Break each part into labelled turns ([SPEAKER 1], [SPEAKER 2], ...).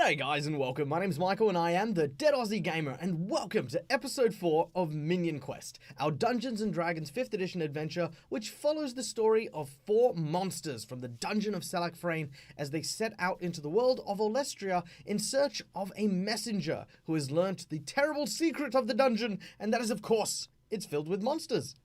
[SPEAKER 1] G'day guys and welcome, my name's Michael and I am the DeadAussieGamer and welcome to episode 4 of Minion Quest, our Dungeons & Dragons 5th edition adventure which follows the story of 4 monsters from the dungeon of Salakfrane as they set out into the world of Olestria in search of a messenger who has learnt the terrible secret of the dungeon, and that is of course, it's filled with monsters.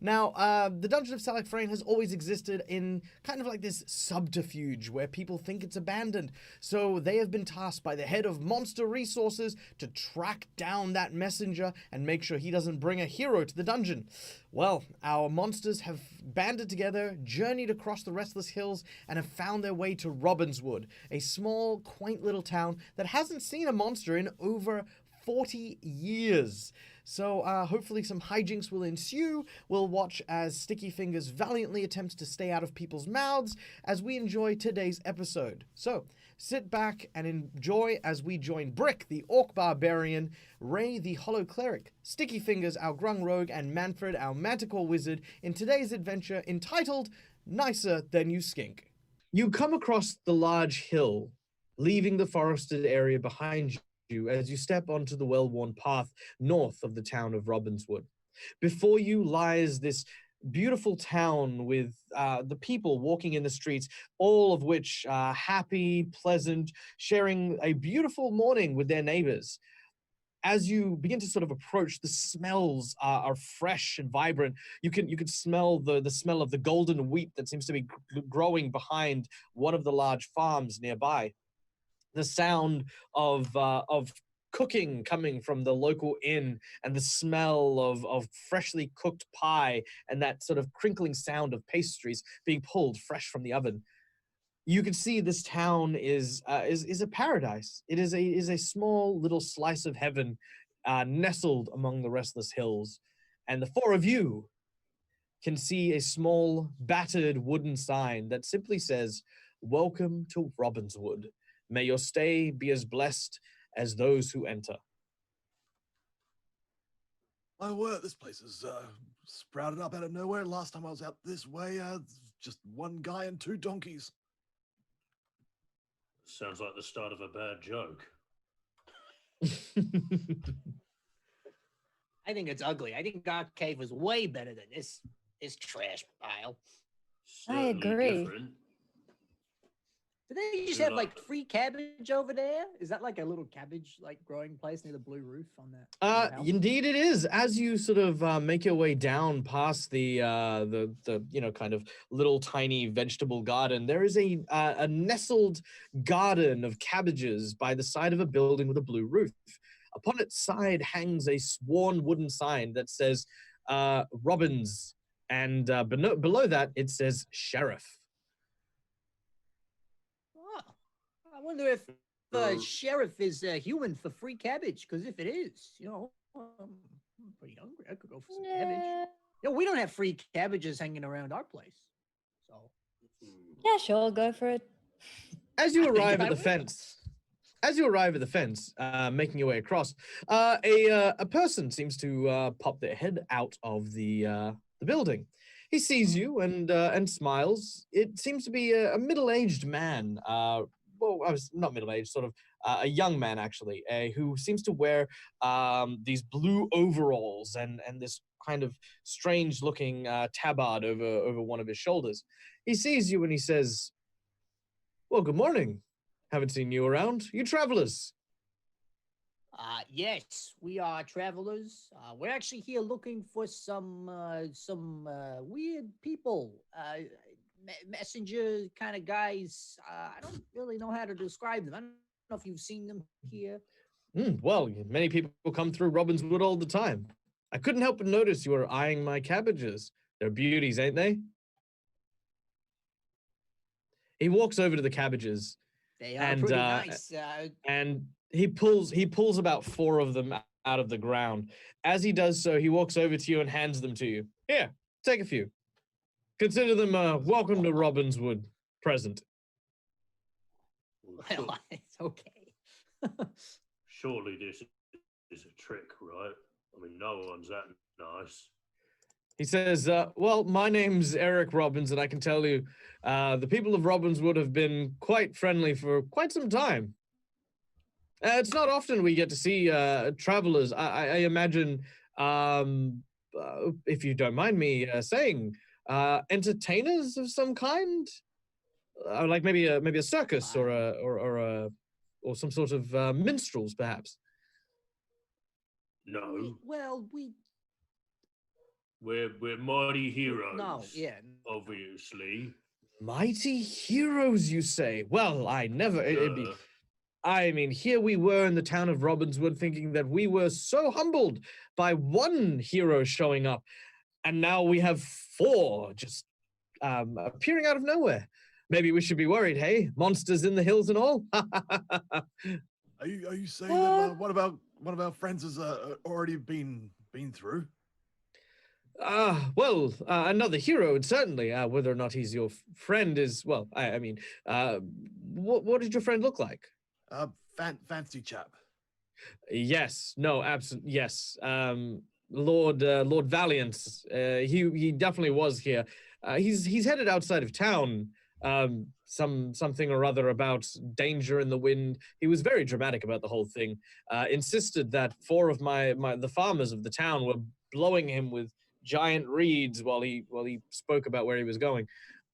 [SPEAKER 1] Now, the Dungeon of Salakfrane has always existed in kind of like this subterfuge where people think it's abandoned. So they have been tasked by the head of monster resources to track down that messenger and make sure he doesn't bring a hero to the dungeon. Well, our monsters have banded together, journeyed across the Restless Hills, and have found their way to Robinswood, a small, quaint little town that hasn't seen a monster in over 40 years. So hopefully some hijinks will ensue. We'll watch as Stickyfingers valiantly attempts to stay out of people's mouths as we enjoy today's episode. So sit back and enjoy as we join Brick, the Orc Barbarian, Ray, the Hollow Cleric, Stickyfingers, our Grung Rogue, and Manfred, our Manticore Wizard, in today's adventure entitled Nicer Than You Skink. You come across the large hill, leaving the forested area behind you as you step onto the well-worn path north of the town of Robinswood. Before you lies this beautiful town with the people walking in the streets, all of which are happy, pleasant, sharing a beautiful morning with their neighbors. As you begin to sort of approach, the smells are fresh and vibrant. You can smell the smell of the golden wheat that seems to be growing behind one of the large farms nearby. The sound of cooking coming from the local inn, and the smell of freshly cooked pie, and that sort of crinkling sound of pastries being pulled fresh from the oven. You can see this town is a paradise. It is a small little slice of heaven, nestled among the Restless Hills, and the 4 of you can see a small battered wooden sign that simply says, "Welcome to Robinswood. May your stay be as blessed as those who enter."
[SPEAKER 2] My word, this place is sprouted up out of nowhere. Last time I was out this way, just one guy and 2 donkeys.
[SPEAKER 3] Sounds like the start of a bad joke.
[SPEAKER 4] I think it's ugly. I think our cave was way better than this trash pile.
[SPEAKER 3] Certainly
[SPEAKER 5] agree.
[SPEAKER 3] Different.
[SPEAKER 4] Do they just have like free cabbage over there? Is that like a little cabbage like growing place near the blue roof on that?
[SPEAKER 1] Indeed it is. As you sort of make your way down past the kind of little tiny vegetable garden, there is a nestled garden of cabbages by the side of a building with a blue roof. Upon its side hangs a worn wooden sign that says Robbins, and below that it says Sheriff.
[SPEAKER 4] I wonder if the sheriff is human for free cabbage, because if it is, I'm pretty hungry. I could go for some cabbage. We don't have free cabbages hanging around our place. So
[SPEAKER 5] Yeah, sure, go for it.
[SPEAKER 1] As you arrive at the fence, making your way across, a person seems to pop their head out of the building. He sees you and smiles. It seems to be a middle-aged man. Well, I was not middle-aged, sort of a young man, actually, who seems to wear these blue overalls and this kind of strange-looking tabard over one of his shoulders. He sees you and he says, "Well, good morning. Haven't seen you around. You travelers?"
[SPEAKER 4] Yes, we are travelers. We're actually here looking for some weird people. Messenger kind of guys. I don't really know how to describe them. I don't know if you've seen them here.
[SPEAKER 1] Well, many people come through Robinswood all the time. I couldn't help but notice you were eyeing my cabbages. They're beauties, ain't they? He walks over to the cabbages.
[SPEAKER 4] They are pretty nice.
[SPEAKER 1] And he pulls about 4 of them out of the ground. As he does so, he walks over to you and hands them to you. Here, take a few. Consider them welcome to Robinswood present.
[SPEAKER 4] Well, it's okay.
[SPEAKER 3] Surely this is a trick, right? I mean, no one's that nice.
[SPEAKER 1] He says, well, my name's Eric Robbins, and I can tell you, the people of Robinswood have been quite friendly for quite some time. It's not often we get to see travelers. I imagine, if you don't mind me saying, entertainers of some kind, like maybe a circus or or some sort of minstrels, perhaps.
[SPEAKER 3] No,
[SPEAKER 4] We
[SPEAKER 3] we're mighty heroes.
[SPEAKER 4] no, yeah.
[SPEAKER 3] Obviously.
[SPEAKER 1] Mighty heroes, you say? Well, I never.
[SPEAKER 3] Duh.
[SPEAKER 1] I mean, here we were in the town of Robinswood thinking that we were so humbled by one hero showing up, and now we have 4 just appearing out of nowhere. Maybe we should be worried, hey? Monsters in the hills and all?
[SPEAKER 2] Are you saying that one of our friends has already been through?
[SPEAKER 1] Well, another hero, certainly. Whether or not he's your friend is, well, I mean, what did your friend look like?
[SPEAKER 2] Fancy chap.
[SPEAKER 1] Yes, no, absolutely, yes. Lord Valiant, he definitely was here. He's headed outside of town. Something or other about danger in the wind. He was very dramatic about the whole thing. Insisted that 4 of the farmers of the town were blowing him with giant reeds while he spoke about where he was going.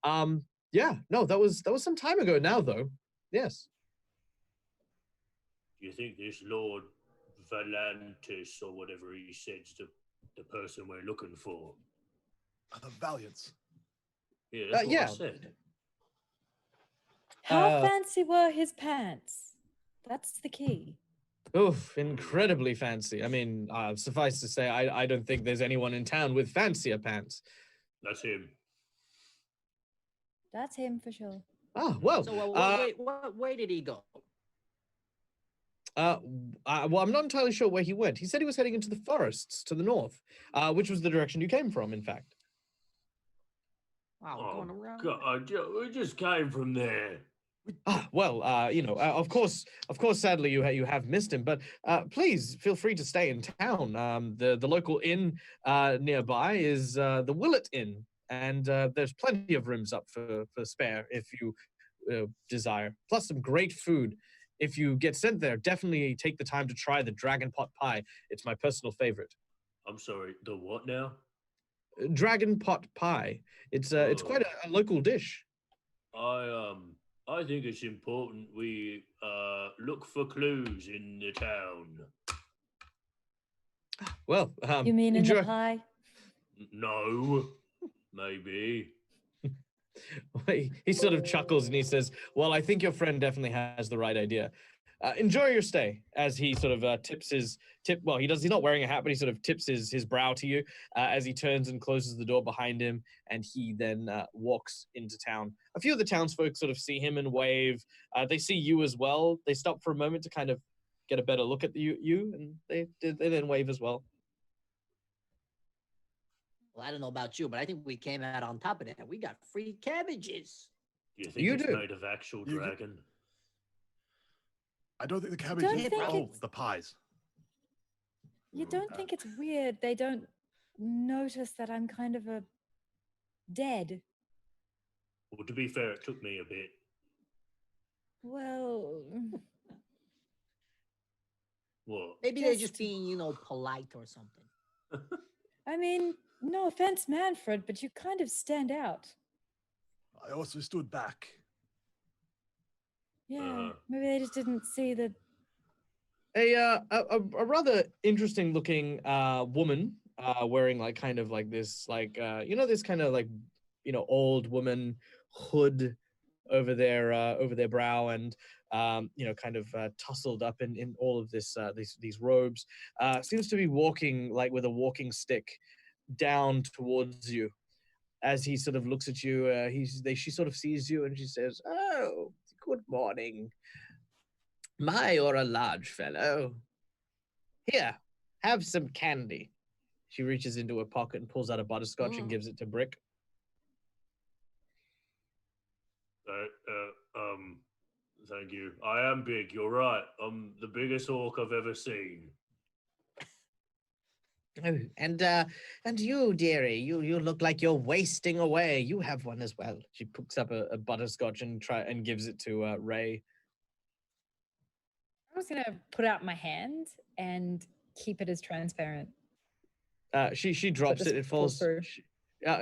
[SPEAKER 1] Yeah, no, that was some time ago now, though. Yes.
[SPEAKER 3] Do you think this Lord Valantis or whatever he said's the person we're looking for?
[SPEAKER 2] The Valiants.
[SPEAKER 3] Yeah, that's what
[SPEAKER 1] yeah.
[SPEAKER 3] I said.
[SPEAKER 5] How fancy were his pants? That's the key.
[SPEAKER 1] Oof, incredibly fancy. I mean, suffice to say, I don't think there's anyone in town with fancier pants.
[SPEAKER 3] That's him.
[SPEAKER 5] That's him for sure.
[SPEAKER 1] Well.
[SPEAKER 4] So where did he go?
[SPEAKER 1] Well, I'm not entirely sure where he went. He said he was heading into the forests to the north, which was the direction you came from, in fact.
[SPEAKER 4] Wow, going around.
[SPEAKER 3] God, we just came from there.
[SPEAKER 1] Well, you know, of course, sadly, you have missed him, but please feel free to stay in town. The local inn nearby is the Willet Inn, and there's plenty of rooms up for spare if you desire, plus some great food. If you get sent there, definitely take the time to try the dragon pot pie. It's my personal favorite.
[SPEAKER 3] I'm sorry, the what now?
[SPEAKER 1] Dragon pot pie. It's quite a local dish.
[SPEAKER 3] I think it's important we look for clues in the town.
[SPEAKER 1] Well,
[SPEAKER 5] You mean in the pie?
[SPEAKER 3] No, maybe.
[SPEAKER 1] He sort of chuckles and he says, well, I think your friend definitely has the right idea. Enjoy your stay, as he sort of tips well, he's not wearing a hat, but he sort of tips his brow to you as he turns and closes the door behind him, and he then walks into town. A few of the townsfolk sort of see him and wave. They see you as well. They stop for a moment to kind of get a better look at you, and they then wave as well.
[SPEAKER 4] Well, I don't know about you, but I think we came out on top of that. We got free cabbages.
[SPEAKER 3] Do you think it's made of actual dragon?
[SPEAKER 2] I don't think the cabbage
[SPEAKER 5] Don't
[SPEAKER 2] is
[SPEAKER 5] think
[SPEAKER 2] the pies.
[SPEAKER 5] You don't think it's weird they don't notice that I'm kind of a dead?
[SPEAKER 3] Well, to be fair, it took me a bit.
[SPEAKER 5] Well,
[SPEAKER 3] What?
[SPEAKER 4] Maybe they're just being, polite or something.
[SPEAKER 5] I mean, no offense, Manfred, but you kind of stand out.
[SPEAKER 2] I also stood back.
[SPEAKER 5] Yeah, maybe they just didn't see the...
[SPEAKER 1] A rather interesting looking woman wearing like kind of like this this kind of like old woman hood over their brow, and kind of tousled up in all of these robes, seems to be walking like with a walking stick down towards you. As he sort of looks at you, she sort of sees you and she says, "Oh, good morning. My, you're a large fellow. Here, have some candy." She reaches into her pocket and pulls out a butterscotch and gives it to Brick.
[SPEAKER 3] Thank you. I am big, you're right. I'm the biggest orc I've ever seen.
[SPEAKER 1] Oh, and you, dearie, you look like you're wasting away. You have one as well. She picks up a butterscotch and gives it to Ray.
[SPEAKER 5] I'm just gonna put out my hand and keep it as transparent.
[SPEAKER 1] She drops
[SPEAKER 5] just
[SPEAKER 1] it. It
[SPEAKER 5] pulls
[SPEAKER 1] falls.
[SPEAKER 5] through.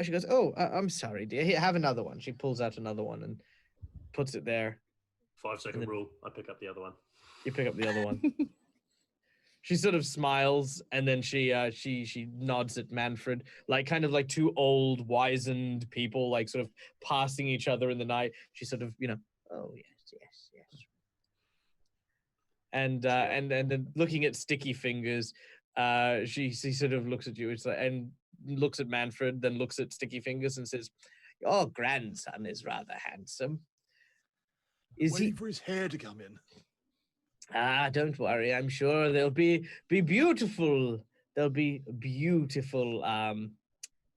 [SPEAKER 1] She goes, "Oh, I'm sorry, dear. Here, have another one." She pulls out another one and puts it there.
[SPEAKER 3] 5-second
[SPEAKER 1] then-
[SPEAKER 3] rule. I pick up the other one.
[SPEAKER 1] You pick up the other one. She sort of smiles and then she nods at Manfred, like kind of like two old wizened people, like sort of passing each other in the night. She sort of, oh yes. And then looking at Stickyfingers, she sort of looks at you and looks at Manfred, then looks at Stickyfingers and says, "Your grandson is rather handsome. Is
[SPEAKER 2] Waiting
[SPEAKER 1] he?"
[SPEAKER 2] for his hair to come in.
[SPEAKER 1] Don't worry. I'm sure they'll be beautiful. They'll be beautiful,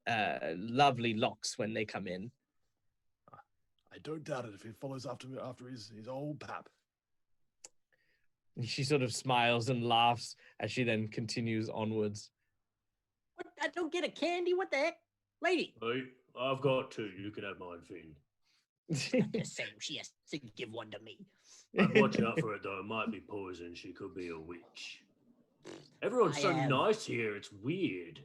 [SPEAKER 1] lovely locks when they come in.
[SPEAKER 2] I don't doubt it if he follows after his old pap.
[SPEAKER 1] She sort of smiles and laughs as she then continues onwards.
[SPEAKER 4] What? I don't get a candy. What the heck, lady?
[SPEAKER 3] Hey, I've got two. You can have mine, Finn.
[SPEAKER 4] The same. She has to give one to me.
[SPEAKER 3] I'd watch out for it, though. It might be poison. She could be a witch. Everyone's
[SPEAKER 4] I
[SPEAKER 3] so
[SPEAKER 4] am.
[SPEAKER 3] nice here. It's weird.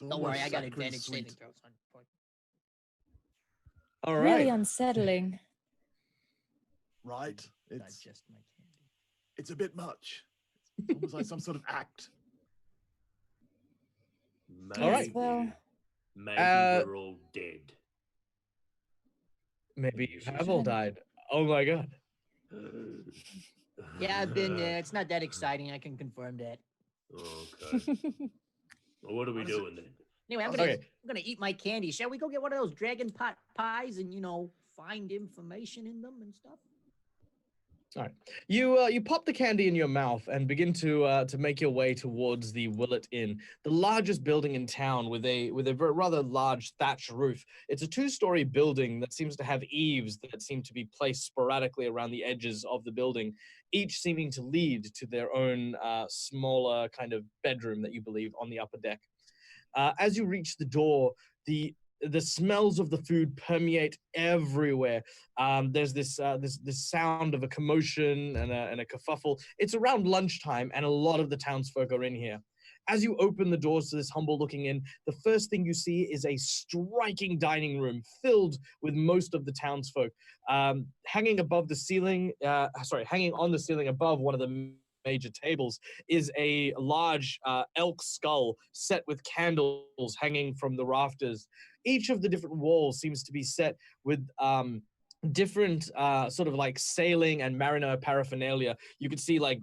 [SPEAKER 4] Don't worry, I got advantage
[SPEAKER 2] sweet.
[SPEAKER 4] saving throws on point.
[SPEAKER 1] All
[SPEAKER 5] Really
[SPEAKER 1] right.
[SPEAKER 5] unsettling.
[SPEAKER 2] Right?
[SPEAKER 4] Not
[SPEAKER 2] It's
[SPEAKER 4] just my candy.
[SPEAKER 2] it's a bit much. It's almost like some sort of act.
[SPEAKER 3] Maybe,
[SPEAKER 1] All right.
[SPEAKER 5] Well,
[SPEAKER 3] maybe we're all dead.
[SPEAKER 1] Maybe you
[SPEAKER 3] She
[SPEAKER 1] have all
[SPEAKER 5] said.
[SPEAKER 1] died. Oh my god.
[SPEAKER 4] Yeah, I've been there. It's not that exciting. I can confirm that.
[SPEAKER 3] Okay. Well, what are we
[SPEAKER 2] Honestly-
[SPEAKER 3] doing then?
[SPEAKER 4] Anyway,
[SPEAKER 1] Okay.
[SPEAKER 4] I'm gonna eat my candy. Shall we go get one of those dragon pot pies and find information in them and stuff?
[SPEAKER 1] All right. You pop the candy in your mouth and begin to make your way towards the Willet Inn, the largest building in town with a rather large thatched roof. It's a 2-story building that seems to have eaves that seem to be placed sporadically around the edges of the building, each seeming to lead to their own smaller kind of bedroom that you believe on the upper deck. As you reach the door, the smells of the food permeate everywhere. There's this sound of a commotion and a kerfuffle. It's around lunchtime, and a lot of the townsfolk are in here. As you open the doors to this humble-looking inn, the first thing you see is a striking dining room filled with most of the townsfolk. Hanging on the ceiling above one of the major tables is a large elk skull set with candles hanging from the rafters. Each of the different walls seems to be set with different sort of like sailing and mariner paraphernalia. You could see like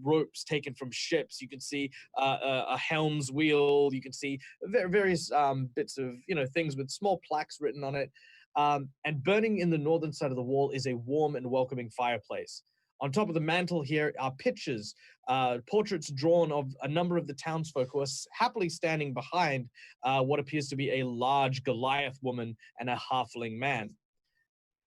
[SPEAKER 1] ropes taken from ships. You can see a helm's wheel. You can see various bits of things with small plaques written on it. And burning in the northern side of the wall is a warm and welcoming fireplace. On top of the mantle here are pictures, portraits drawn of a number of the townsfolk who are happily standing behind what appears to be a large Goliath woman and a halfling man.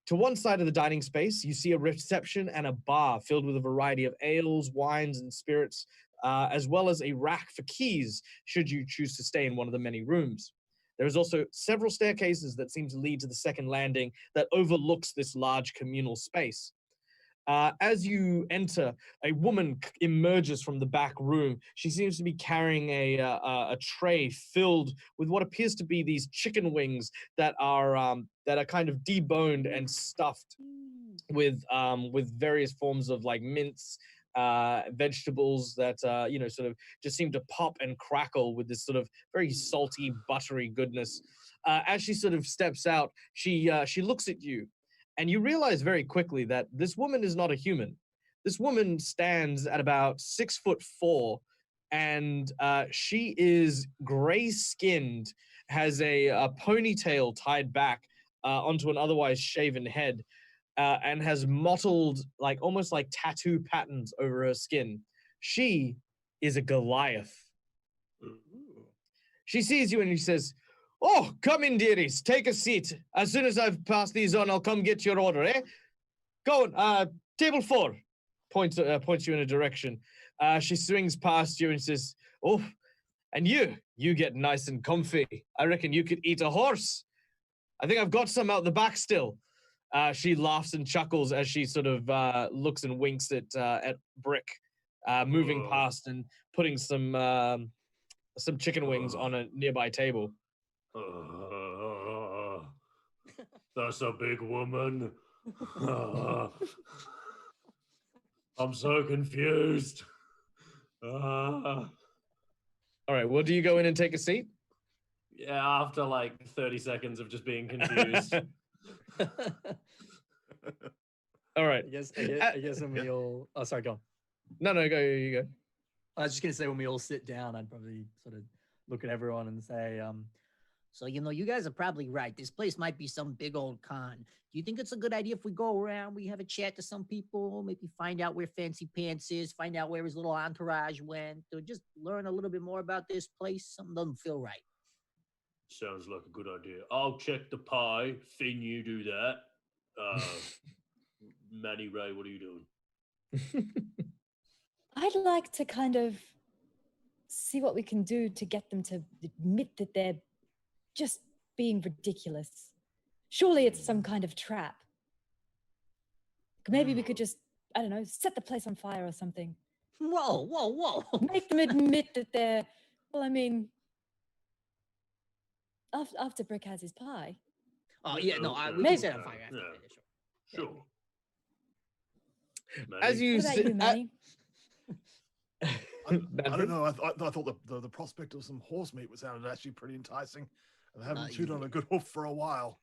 [SPEAKER 1] To one side of the dining space, you see a reception and a bar filled with a variety of ales, wines, and spirits, as well as a rack for keys, should you choose to stay in one of the many rooms. There is also several staircases that seem to lead to the second landing that overlooks this large communal space. As you enter, a woman emerges from the back room. She seems to be carrying a tray filled with what appears to be these chicken wings that are kind of deboned and stuffed with various forms of like mince, vegetables that sort of just seem to pop and crackle with this sort of very salty, buttery goodness. As she sort of steps out, she looks at you. And you realize very quickly that this woman is not a human. This woman stands at about 6'4", and she is gray-skinned, has a ponytail tied back onto an otherwise shaven head, and has mottled, like almost like tattoo patterns over her skin. She is a Goliath. She sees you and she says, "Oh, come in, dearies. Take a seat. As soon as I've passed these on, I'll come get your order, eh? Go on, table 4." Points you in a direction. She swings past you and says, "Oh, and you get nice and comfy. I reckon you could eat a horse. I think I've got some out the back still." She laughs and chuckles as she sort of looks and winks at Brick, moving past and putting some chicken wings on a nearby table.
[SPEAKER 3] That's a big woman. I'm so confused.
[SPEAKER 1] All right, well, do you go in and take a seat?
[SPEAKER 3] Yeah, after like 30 seconds of just being confused.
[SPEAKER 1] All right.
[SPEAKER 4] I guess when we all. Oh, sorry, go on.
[SPEAKER 1] No, go. You go.
[SPEAKER 4] I was just gonna say when we all sit down, I'd probably sort of look at everyone and say, so you guys are probably right. This place might be some big old con. Do you think it's a good idea if we go around, we have a chat to some people, maybe find out where Fancy Pants is, find out where his little entourage went, or just learn a little bit more about this place? Something doesn't feel right.
[SPEAKER 3] Sounds like a good idea. I'll check the pie. Finn, you do that. Manny Ray, what are you doing?
[SPEAKER 5] I'd like to kind of see what we can do to get them to admit that they're just being ridiculous. Surely it's some kind of trap. Maybe we could just, I don't know, set the place on fire or something.
[SPEAKER 4] Whoa.
[SPEAKER 5] Make them admit that they're, well, I mean, after Brick has his pie.
[SPEAKER 4] Oh, yeah, no, we can set on fire after that.
[SPEAKER 3] Sure.
[SPEAKER 1] As you
[SPEAKER 5] What about you, Manny?
[SPEAKER 2] I don't know. I thought the prospect of some horse meat sounded actually pretty enticing. I haven't chewed on a good hoof for a while.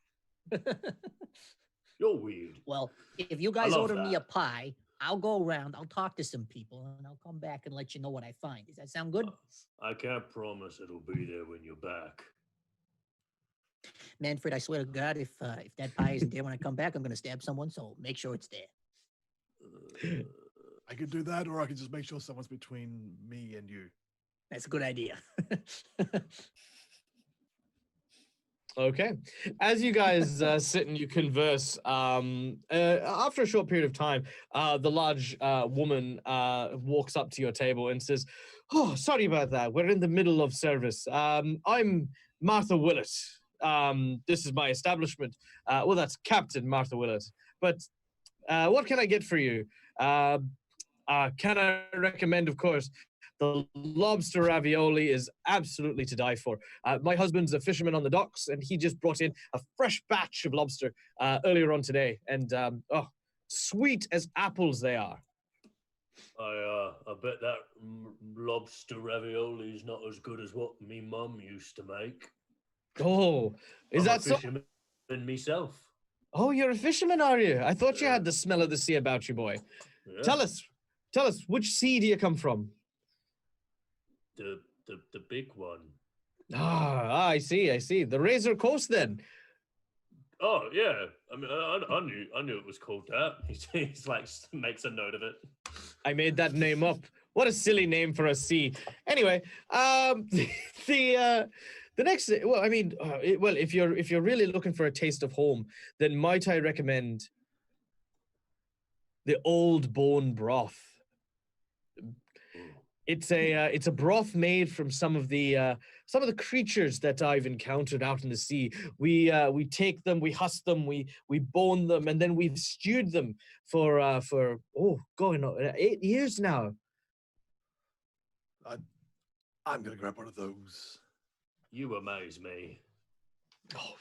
[SPEAKER 3] You're weird.
[SPEAKER 4] Well, if you guys order me a pie, I'll go around, I'll talk to some people, and I'll come back and let you know what I find. Does that sound good?
[SPEAKER 3] I can't promise it'll be there when you're back.
[SPEAKER 4] Manfred, I swear to God, if that pie isn't there when I come back, I'm going to stab someone, so make sure it's there.
[SPEAKER 2] I could do that, or I could just make sure someone's between me and you.
[SPEAKER 4] That's a good idea.
[SPEAKER 1] Okay. As you guys sit and you converse, after a short period of time, the large woman walks up to your table and says, "Oh, sorry about that. We're in the middle of service. I'm Martha Willett. This is my establishment. Well, that's Captain Martha Willett. But what can I get for you? Can I recommend, of course, the lobster ravioli is absolutely to die for. My husband's a fisherman on the docks, and he just brought in a fresh batch of lobster earlier on today. And, sweet as apples they are."
[SPEAKER 3] I bet that lobster ravioli is not as good as what me mum used to make.
[SPEAKER 1] Oh, is that so?
[SPEAKER 3] And myself.
[SPEAKER 1] Oh, you're a fisherman, are you? I thought you had the smell of the sea about you, boy.
[SPEAKER 3] Yeah.
[SPEAKER 1] Tell us, which sea do you come from?
[SPEAKER 3] The big one.
[SPEAKER 1] I see. The Razor Coast, then.
[SPEAKER 3] Oh yeah, I mean, I knew it was called that. He's like makes a note of it.
[SPEAKER 1] I made that name up. What a silly name for a sea. Anyway, the next, well, I mean, if you're really looking for a taste of home, then might I recommend the Old Bone Broth. It's a broth made from some of the creatures that I've encountered out in the sea. We take them, we husk them, we bone them, and then we've stewed them for going on 8 years now.
[SPEAKER 2] I'm gonna grab one of those.
[SPEAKER 3] You amaze me.
[SPEAKER 1] Oh,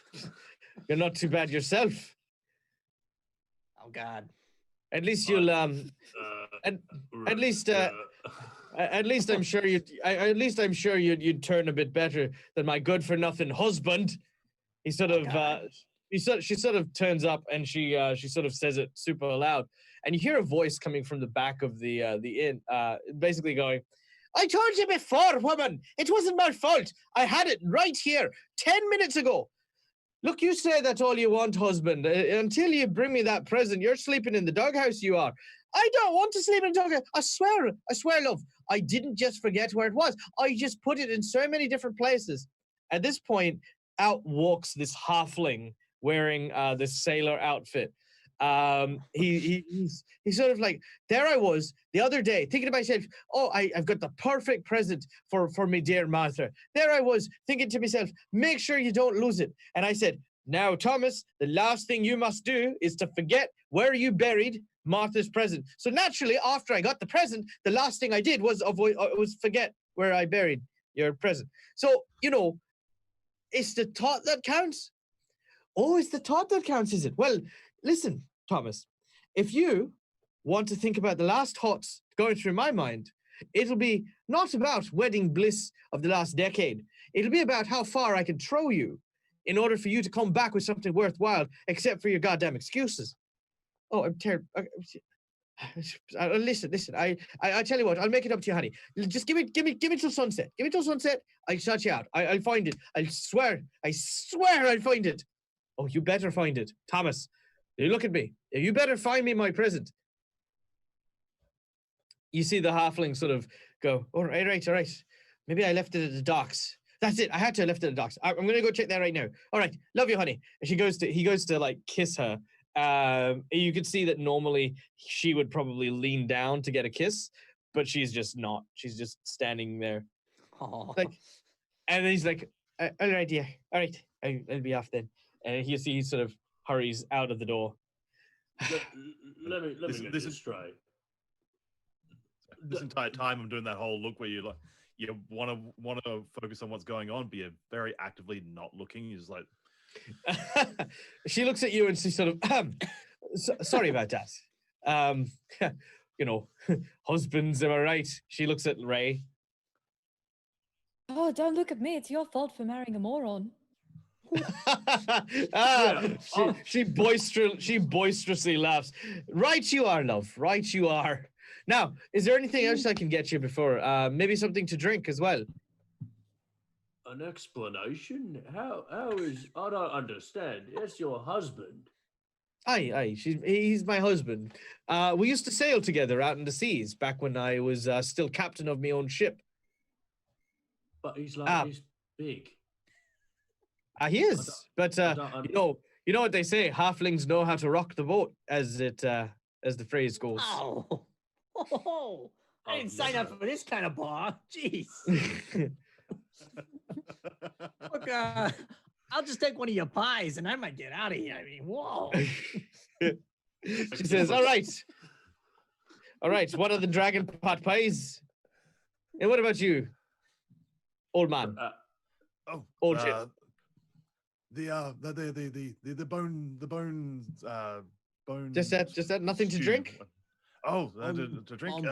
[SPEAKER 1] you're not too bad yourself.
[SPEAKER 4] Oh God.
[SPEAKER 1] At least you'll at least I'm sure you'd turn a bit better than my good for nothing husband. He sort of she sort of turns up and she sort of says it super loud, and you hear a voice coming from the back of the inn, basically going, "I told you before, woman, it wasn't my fault. I had it right here 10 minutes ago. Look, you say that all you want, husband. Until you bring me that present, you're sleeping in the doghouse, you are. I don't want to sleep in a doghouse. I swear, love. I didn't just forget where it was. I just put it in so many different places." At this point, out walks this halfling wearing this sailor outfit. He's sort of like, "There I was the other day thinking to myself, oh, I've got the perfect present for me dear Martha. There I was thinking to myself, make sure you don't lose it. And I said, Now, Thomas, the last thing you must do is to forget where you buried Martha's present. So naturally, after I got the present, the last thing I did was forget where I buried your present. So, it's the thought that counts. Oh, it's the thought that counts, is it? Well, listen, Thomas, if you want to think about the last thoughts going through my mind, it'll be not about wedding bliss of the last decade. It'll be about how far I can throw you in order for you to come back with something worthwhile, except for your goddamn excuses. Oh, I'm terrible. Listen. I tell you what. I'll make it up to you, honey. Just give me till sunset. Give me till sunset. I'll shut you out. I'll find it. I swear I'll find it. Oh, you better find it, Thomas. You look at me. You better find me my present. You see the halfling sort of go, all right. Maybe I left it at the docks. That's it. I had to have left it at the docks. I'm going to go check that right now. All right. Love you, honey. And he goes to like kiss her. You could see that normally she would probably lean down to get a kiss, but she's just not. She's just standing there. Like, and then he's like, all right, dear. All right. I'll be off then. And he sort of hurries out of the door.
[SPEAKER 3] Let me get this straight.
[SPEAKER 2] This entire time I'm doing that whole look where you want to focus on what's going on, but you're very actively not looking. You're just like.
[SPEAKER 1] She looks at you and she sort of sorry about that. Husbands, am I right? She looks at Ray.
[SPEAKER 5] Oh, don't look at me. It's your fault for marrying a moron.
[SPEAKER 1] She boisterously laughs. Right you are, love. Right you are. Now, is there anything else I can get you before? Maybe something to drink as well.
[SPEAKER 3] An explanation? How is... I don't understand. It's your husband.
[SPEAKER 1] Aye. He's my husband. We used to sail together out in the seas back when I was still captain of my own ship.
[SPEAKER 3] But he's like he's big.
[SPEAKER 1] He is. But you know what they say, halflings know how to rock the boat, as the phrase goes.
[SPEAKER 4] Oh. I didn't sign up for this kind of bar. Jeez. Look, I'll just take one of your pies and I might get out of here. I mean, whoa.
[SPEAKER 1] She says, all right. What are the dragon pot pies? And what about you, old man? Old shit.
[SPEAKER 2] The bone.
[SPEAKER 1] Just that. Nothing to drink.
[SPEAKER 2] Oh, to drink.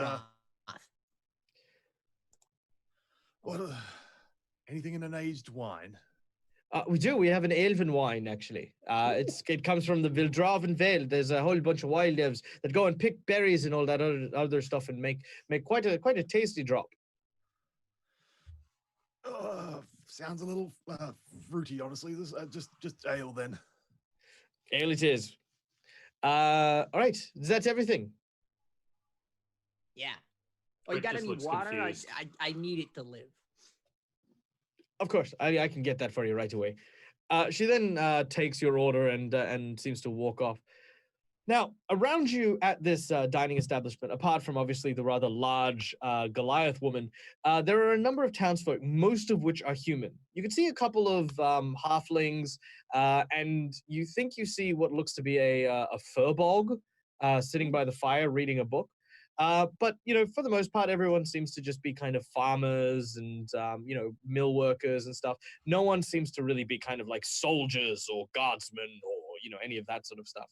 [SPEAKER 2] What? Anything in an aged wine?
[SPEAKER 1] We do. We have an elven wine, actually. It comes from the Vildraven Vale. There's a whole bunch of wild elves that go and pick berries and all that other stuff and make quite a tasty drop.
[SPEAKER 2] Sounds a little fruity, honestly. This just ale then.
[SPEAKER 1] Ale it is. All right. That's everything.
[SPEAKER 4] Yeah. Oh, you got any water? I need it to live.
[SPEAKER 1] Of course, I can get that for you right away. She then takes your order and seems to walk off. Now, around you at this dining establishment, apart from obviously the rather large Goliath woman, there are a number of townsfolk, most of which are human. You can see a couple of halflings, and you think you see what looks to be a furbog sitting by the fire reading a book. But, for the most part, everyone seems to just be kind of farmers and, mill workers and stuff. No one seems to really be kind of like soldiers or guardsmen or, any of that sort of stuff.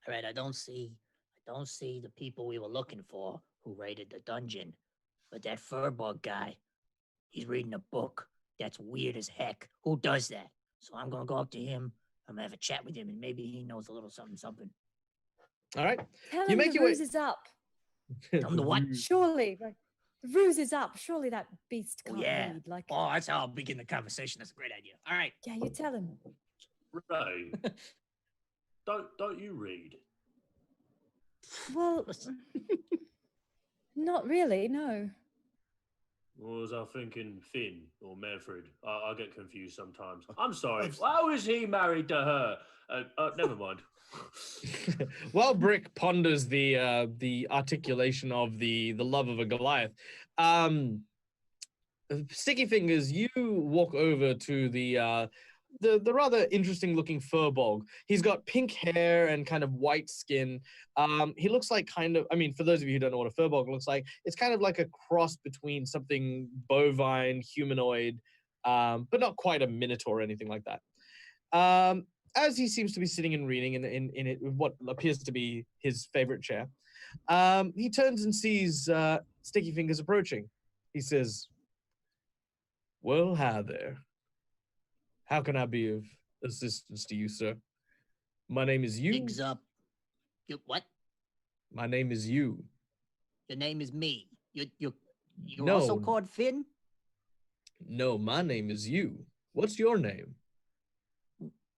[SPEAKER 4] All right, I don't see the people we were looking for who raided the dungeon. But that furbug guy, he's reading a book. That's weird as heck. Who does that? So I'm going to go up to him. I'm going to have a chat with him, and maybe he knows a little something.
[SPEAKER 1] All right.
[SPEAKER 5] Tell
[SPEAKER 1] You
[SPEAKER 5] him
[SPEAKER 1] make
[SPEAKER 5] the
[SPEAKER 1] your way.
[SPEAKER 5] ruse is up.
[SPEAKER 4] Tell him the what?
[SPEAKER 5] Surely, the ruse is up. Surely that beast
[SPEAKER 4] Oh,
[SPEAKER 5] can't
[SPEAKER 4] yeah.
[SPEAKER 5] read. Like,
[SPEAKER 4] Oh, that's how I'll begin the conversation. That's a great idea. All right.
[SPEAKER 5] yeah, you tell him.
[SPEAKER 3] Ray, don't you read?
[SPEAKER 5] Well, not really. No.
[SPEAKER 3] Or was I thinking Finn or Manfred? I get confused sometimes. I'm sorry. How is he married to her? Never mind.
[SPEAKER 1] While Brick ponders the articulation of the love of a Goliath, Stickyfingers, you walk over to the rather interesting looking furbolg. He's got pink hair and kind of white skin. He looks like kind of, I mean, for those of you who don't know what a furbolg looks like, it's kind of like a cross between something bovine, humanoid, but not quite a minotaur or anything like that. As he seems to be sitting and reading in it, what appears to be his favorite chair, he turns and sees Stickyfingers approaching. He says, "Well, hi there. How can I be of assistance to you, sir? My name is you.
[SPEAKER 4] Pigs up. What?
[SPEAKER 1] My name is you.
[SPEAKER 4] Your name is me. You're
[SPEAKER 1] No.
[SPEAKER 4] also called Finn?
[SPEAKER 1] No, my name is you. What's your name?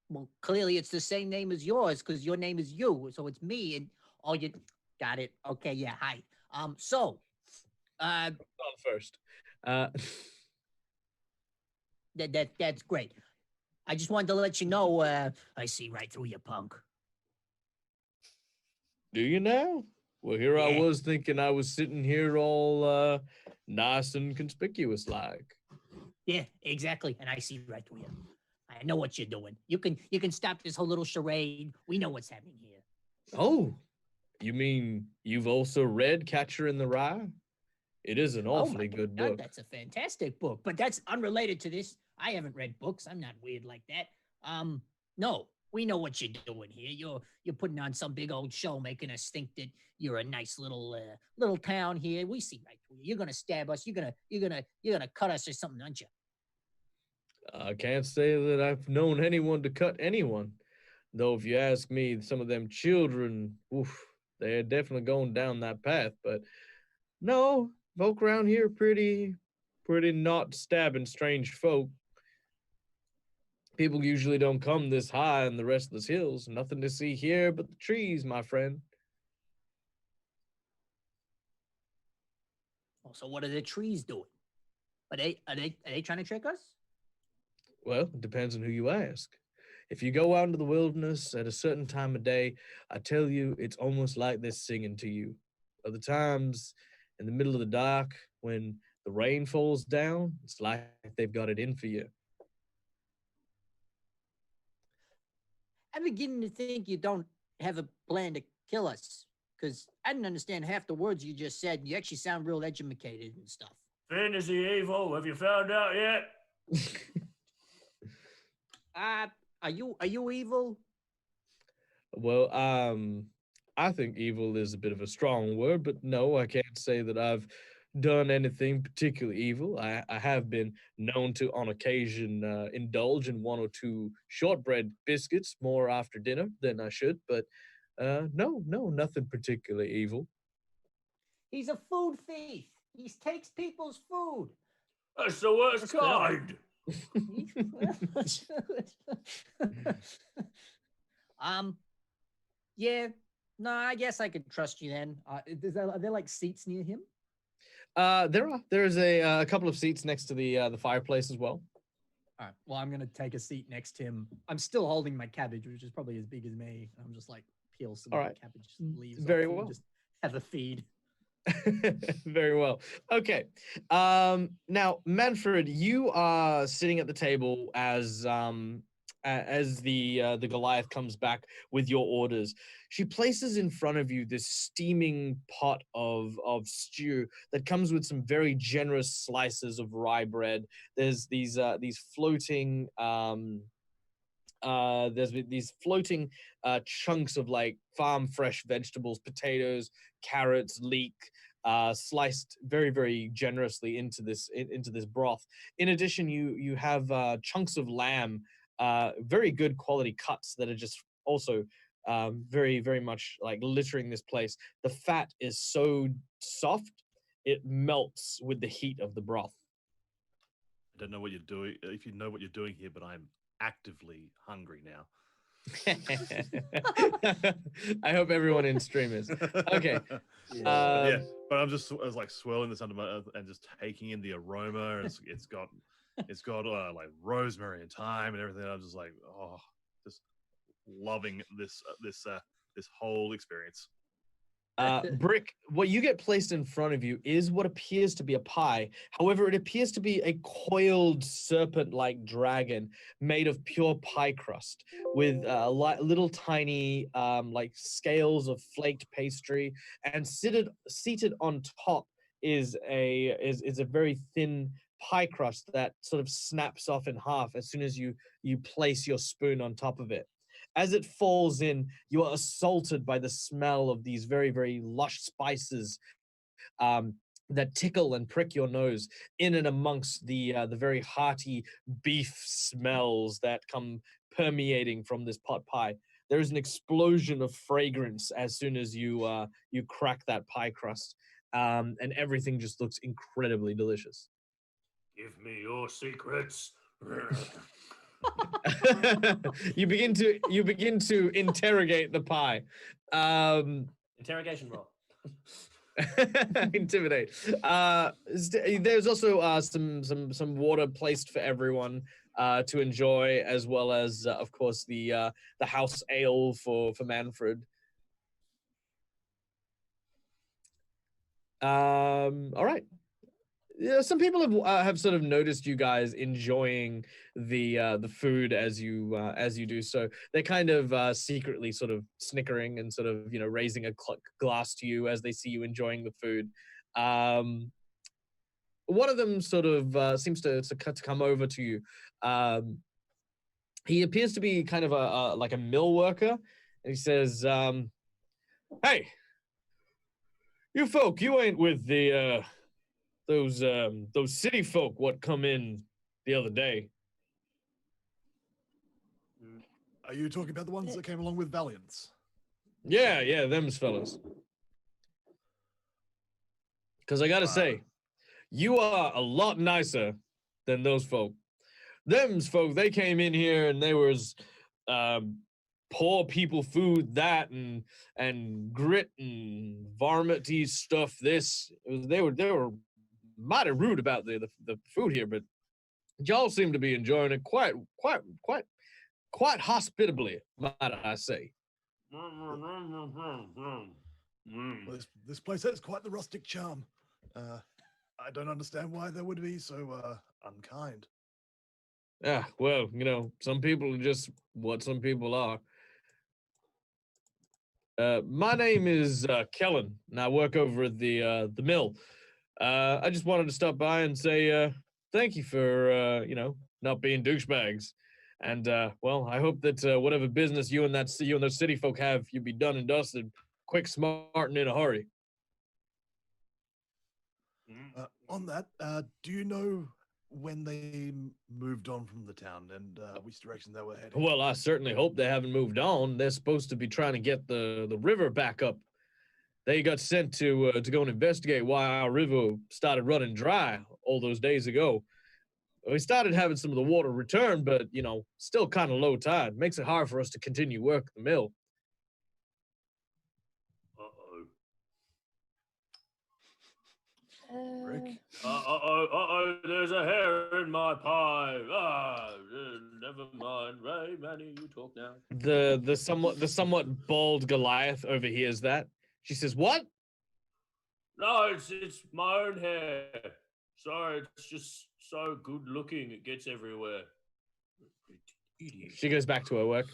[SPEAKER 4] Well, clearly it's the same name as yours because your name is you, so it's me. And oh, you got it. Okay, yeah. Hi.
[SPEAKER 1] On first.
[SPEAKER 4] That's great. I just wanted to let you know. I see right through you, punk.
[SPEAKER 1] Do you now? Well, here I
[SPEAKER 4] Yeah.
[SPEAKER 1] was thinking I was sitting here all nice and conspicuous like.
[SPEAKER 4] Yeah, exactly. And I see right through you. I know what you're doing. You can stop this whole little charade. We know what's happening here.
[SPEAKER 1] Oh, you mean you've also read Catcher in the Rye? It is an awfully good
[SPEAKER 4] God,
[SPEAKER 1] book.
[SPEAKER 4] that's a fantastic book, but that's unrelated to this. I haven't read books. I'm not weird like that. No, we know what you're doing here. You're putting on some big old show, making us think that you're a nice little town here. We see right through you. You're gonna stab us. You're gonna cut us or something, aren't you?
[SPEAKER 1] I can't say that I've known anyone to cut anyone. Though if you ask me, some of them children, oof, they're definitely going down that path. But no, folk around here pretty not stabbing strange folk. People usually don't come this high in the restless hills. Nothing to see here but the trees, my friend.
[SPEAKER 4] Oh, so what are the trees doing? Are they trying to trick us?
[SPEAKER 1] Well, it depends on who you ask. If you go out into the wilderness at a certain time of day, I tell you, it's almost like they're singing to you. Other times, in the middle of the dark, when the rain falls down, it's like they've got it in for you.
[SPEAKER 4] I'm beginning to think you don't have a plan to kill us, because I didn't understand half the words you just said. You actually sound real educated and stuff.
[SPEAKER 3] Finn, is he evil? Have you found out yet?
[SPEAKER 4] Are you evil?
[SPEAKER 1] Well, I think evil is a bit of a strong word, but no, I can't say that I've done anything particularly evil. I have been known to, on occasion, indulge in one or two shortbread biscuits more after dinner than I should, but no, nothing particularly evil.
[SPEAKER 4] He's a food thief. He takes people's food.
[SPEAKER 3] That's the worst
[SPEAKER 4] That's clever.
[SPEAKER 3] kind.
[SPEAKER 4] Yeah. No, I guess I could trust you then. Are there like seats near him?
[SPEAKER 1] There's a couple of seats next to the fireplace as well.
[SPEAKER 6] All right. Well, I'm gonna take a seat next to him. I'm still holding my cabbage, which is probably as big as me. I'm just like peel some
[SPEAKER 1] All
[SPEAKER 6] of
[SPEAKER 1] right.
[SPEAKER 6] the cabbage leaves.
[SPEAKER 1] Very
[SPEAKER 6] off and
[SPEAKER 1] well.
[SPEAKER 6] Just have a feed.
[SPEAKER 1] Very well. Okay. Now, Manfred, you are sitting at the table as the Goliath comes back with your orders. She places in front of you this steaming pot of stew that comes with some very generous slices of rye bread. There's these floating chunks of like farm fresh vegetables, potatoes, carrots, leek, sliced very, very generously into this broth. In addition, you have chunks of lamb, very good quality cuts that are just also very, very much like littering this place. The fat is so soft, it melts with the heat of the broth.
[SPEAKER 2] I don't know what you're doing, if you know what you're doing here, but I'm actively hungry now.
[SPEAKER 1] I hope everyone in stream is. Okay.
[SPEAKER 2] But I was like swirling this under my and just taking in the aroma. And it's got like rosemary and thyme and everything. I'm just like, just loving this whole experience.
[SPEAKER 1] Brick, what you get placed in front of you is what appears to be a pie. However, it appears to be a coiled serpent-like dragon made of pure pie crust with little tiny like scales of flaked pastry, and seated on top is a very thin pie crust that sort of snaps off in half as soon as you place your spoon on top of it. As it falls in, you are assaulted by the smell of these very, very lush spices that tickle and prick your nose in and amongst the very hearty beef smells that come permeating from this pot pie. There is an explosion of fragrance as soon as you crack that pie crust, and everything just looks incredibly delicious.
[SPEAKER 3] Give me your secrets.
[SPEAKER 1] you begin to interrogate the pie.
[SPEAKER 3] Interrogation roll.
[SPEAKER 1] Intimidate. There's also some water placed for everyone to enjoy, as well as of course the house ale for Manfred. All right. Yeah, some people have sort of noticed you guys enjoying the food as you do so. They're kind of secretly sort of snickering and sort of raising a glass to you as they see you enjoying the food. One of them sort of seems to come over to you. He appears to be kind of like a mill worker, and he says, "Hey, you folk, you ain't with the those city folk what come in the other day."
[SPEAKER 7] Are you talking about the ones that came along with Valiants?
[SPEAKER 1] Yeah, them's fellas. Because I gotta say, you are a lot nicer than those folk. Them's folk, they came in here and they was poor people food, that and grit and varminty stuff. They were mighty rude about the food here, but y'all seem to be enjoying it quite hospitably, might I say.
[SPEAKER 7] Well, this place has quite the rustic charm. I don't understand why they would be so unkind.
[SPEAKER 1] Yeah, well, some people are just what some people are. My name is Kellen, and I work over at the mill. I just wanted to stop by and say thank you for not being douchebags, and well, I hope that whatever business you and those city folk have, you be done and dusted, quick, smart, and in a hurry.
[SPEAKER 7] On that, do you know when they moved on from the town and which direction they were heading?
[SPEAKER 1] Well, I certainly hope they haven't moved on. They're supposed to be trying to get the river back up. They got sent to go and investigate why our river started running dry all those days ago. We started having some of the water return, but, still kind of low tide. Makes it hard for us to continue work the mill.
[SPEAKER 7] Rick?
[SPEAKER 3] There's a hair in my pie. Never mind. Ray, Manny, you talk now.
[SPEAKER 1] The somewhat bald Goliath overhears that. She says, "What?"
[SPEAKER 3] No, it's my own hair. Sorry, it's just so good looking. It gets everywhere. Idiot.
[SPEAKER 1] She goes back to her work.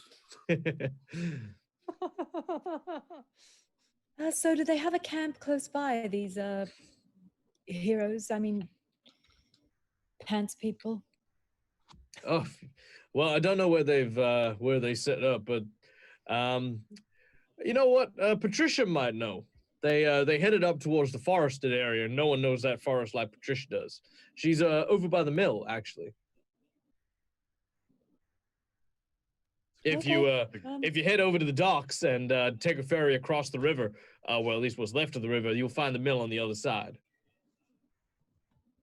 [SPEAKER 5] So do they have a camp close by, these heroes? I mean, pants people?
[SPEAKER 1] Oh, well, I don't know where they set up, but you know what? Patricia might know. They headed up towards the forested area. No one knows that forest like Patricia does. She's over by the mill, actually. If you head over to the docks and take a ferry across the river, well, at least what's left of the river, you'll find the mill on the other side.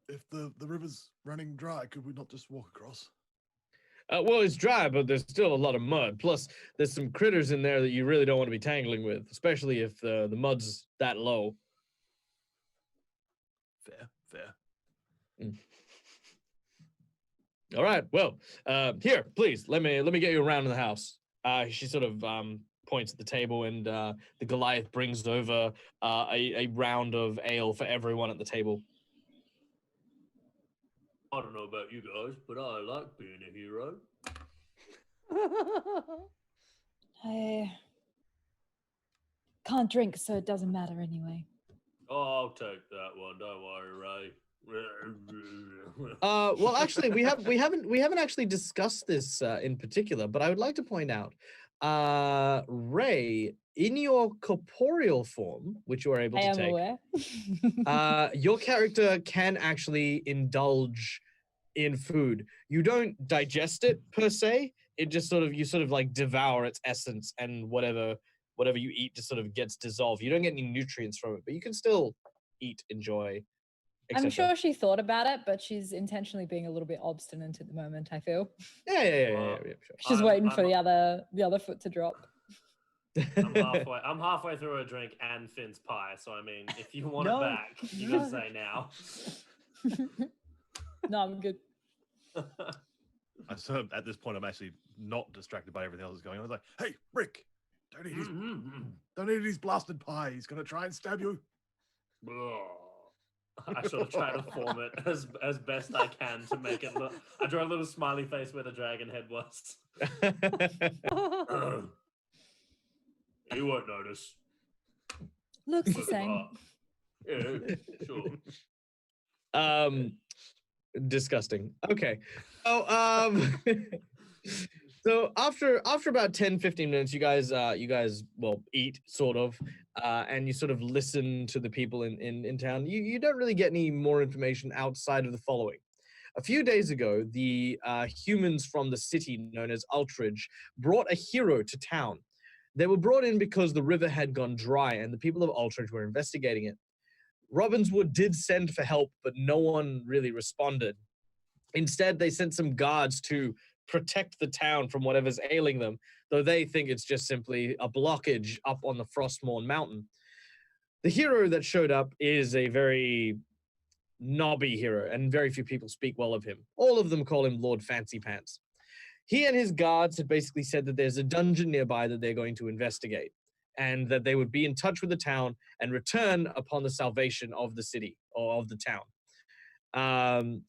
[SPEAKER 7] If the river's running dry, could we not just walk across?
[SPEAKER 1] Well, it's dry, but there's still a lot of mud. Plus, there's some critters in there that you really don't want to be tangling with, especially if the mud's that low.
[SPEAKER 7] Fair.
[SPEAKER 1] All right. Well, here, please let me get you around in the house. She sort of points at the table, and the Goliath brings over a round of ale for everyone at the table.
[SPEAKER 3] I don't know about you guys, but I like being a hero.
[SPEAKER 5] I can't drink, so it doesn't matter anyway.
[SPEAKER 3] Oh, I'll take that one. Don't worry, Ray.
[SPEAKER 1] Well, actually, we haven't actually discussed this in particular, but I would like to point out, Ray, in your corporeal form, which you are able
[SPEAKER 5] I
[SPEAKER 1] to
[SPEAKER 5] am
[SPEAKER 1] take,
[SPEAKER 5] aware.
[SPEAKER 1] your character can actually indulge in food. You don't digest it per se. It just you sort of like devour its essence, and whatever you eat just sort of gets dissolved. You don't get any nutrients from it, but you can still eat, enjoy.
[SPEAKER 5] I'm
[SPEAKER 1] etc.
[SPEAKER 5] sure she thought about it, but she's intentionally being a little bit obstinate at the moment, I feel.
[SPEAKER 1] Yeah, sure.
[SPEAKER 5] She's waiting for the other foot to drop.
[SPEAKER 3] I'm halfway through a drink and Finn's pie, so I mean, if you want it back, you gotta say now.
[SPEAKER 5] No, I'm good.
[SPEAKER 2] So at this point, I'm actually not distracted by everything else that's going on. I was like,
[SPEAKER 7] Hey, Rick, don't eat his blasted pie. He's going to try and stab you.
[SPEAKER 3] I sort of try to form it as best I can to make it look. I draw a little smiley face where the dragon head was. You won't notice.
[SPEAKER 5] Looks the same.
[SPEAKER 3] Yeah, sure.
[SPEAKER 1] Disgusting. Okay. So after about 10-15 minutes, you guys well eat sort of, and you sort of listen to the people in town. You don't really get any more information outside of the following. A few days ago, the humans from the city known as Ultridge brought a hero to town. They were brought in because the river had gone dry and the people of Ultridge were investigating it. Robinswood did send for help, but no one really responded. Instead, they sent some guards to protect the town from whatever's ailing them, though they think it's just simply a blockage up on the Frostmourne mountain. The hero that showed up is a very knobby hero, and very few people speak well of him. All of them call him Lord Fancy Pants. He and his guards had basically said that there's a dungeon nearby that they're going to investigate, and that they would be in touch with the town and return upon the salvation of the city or of the town.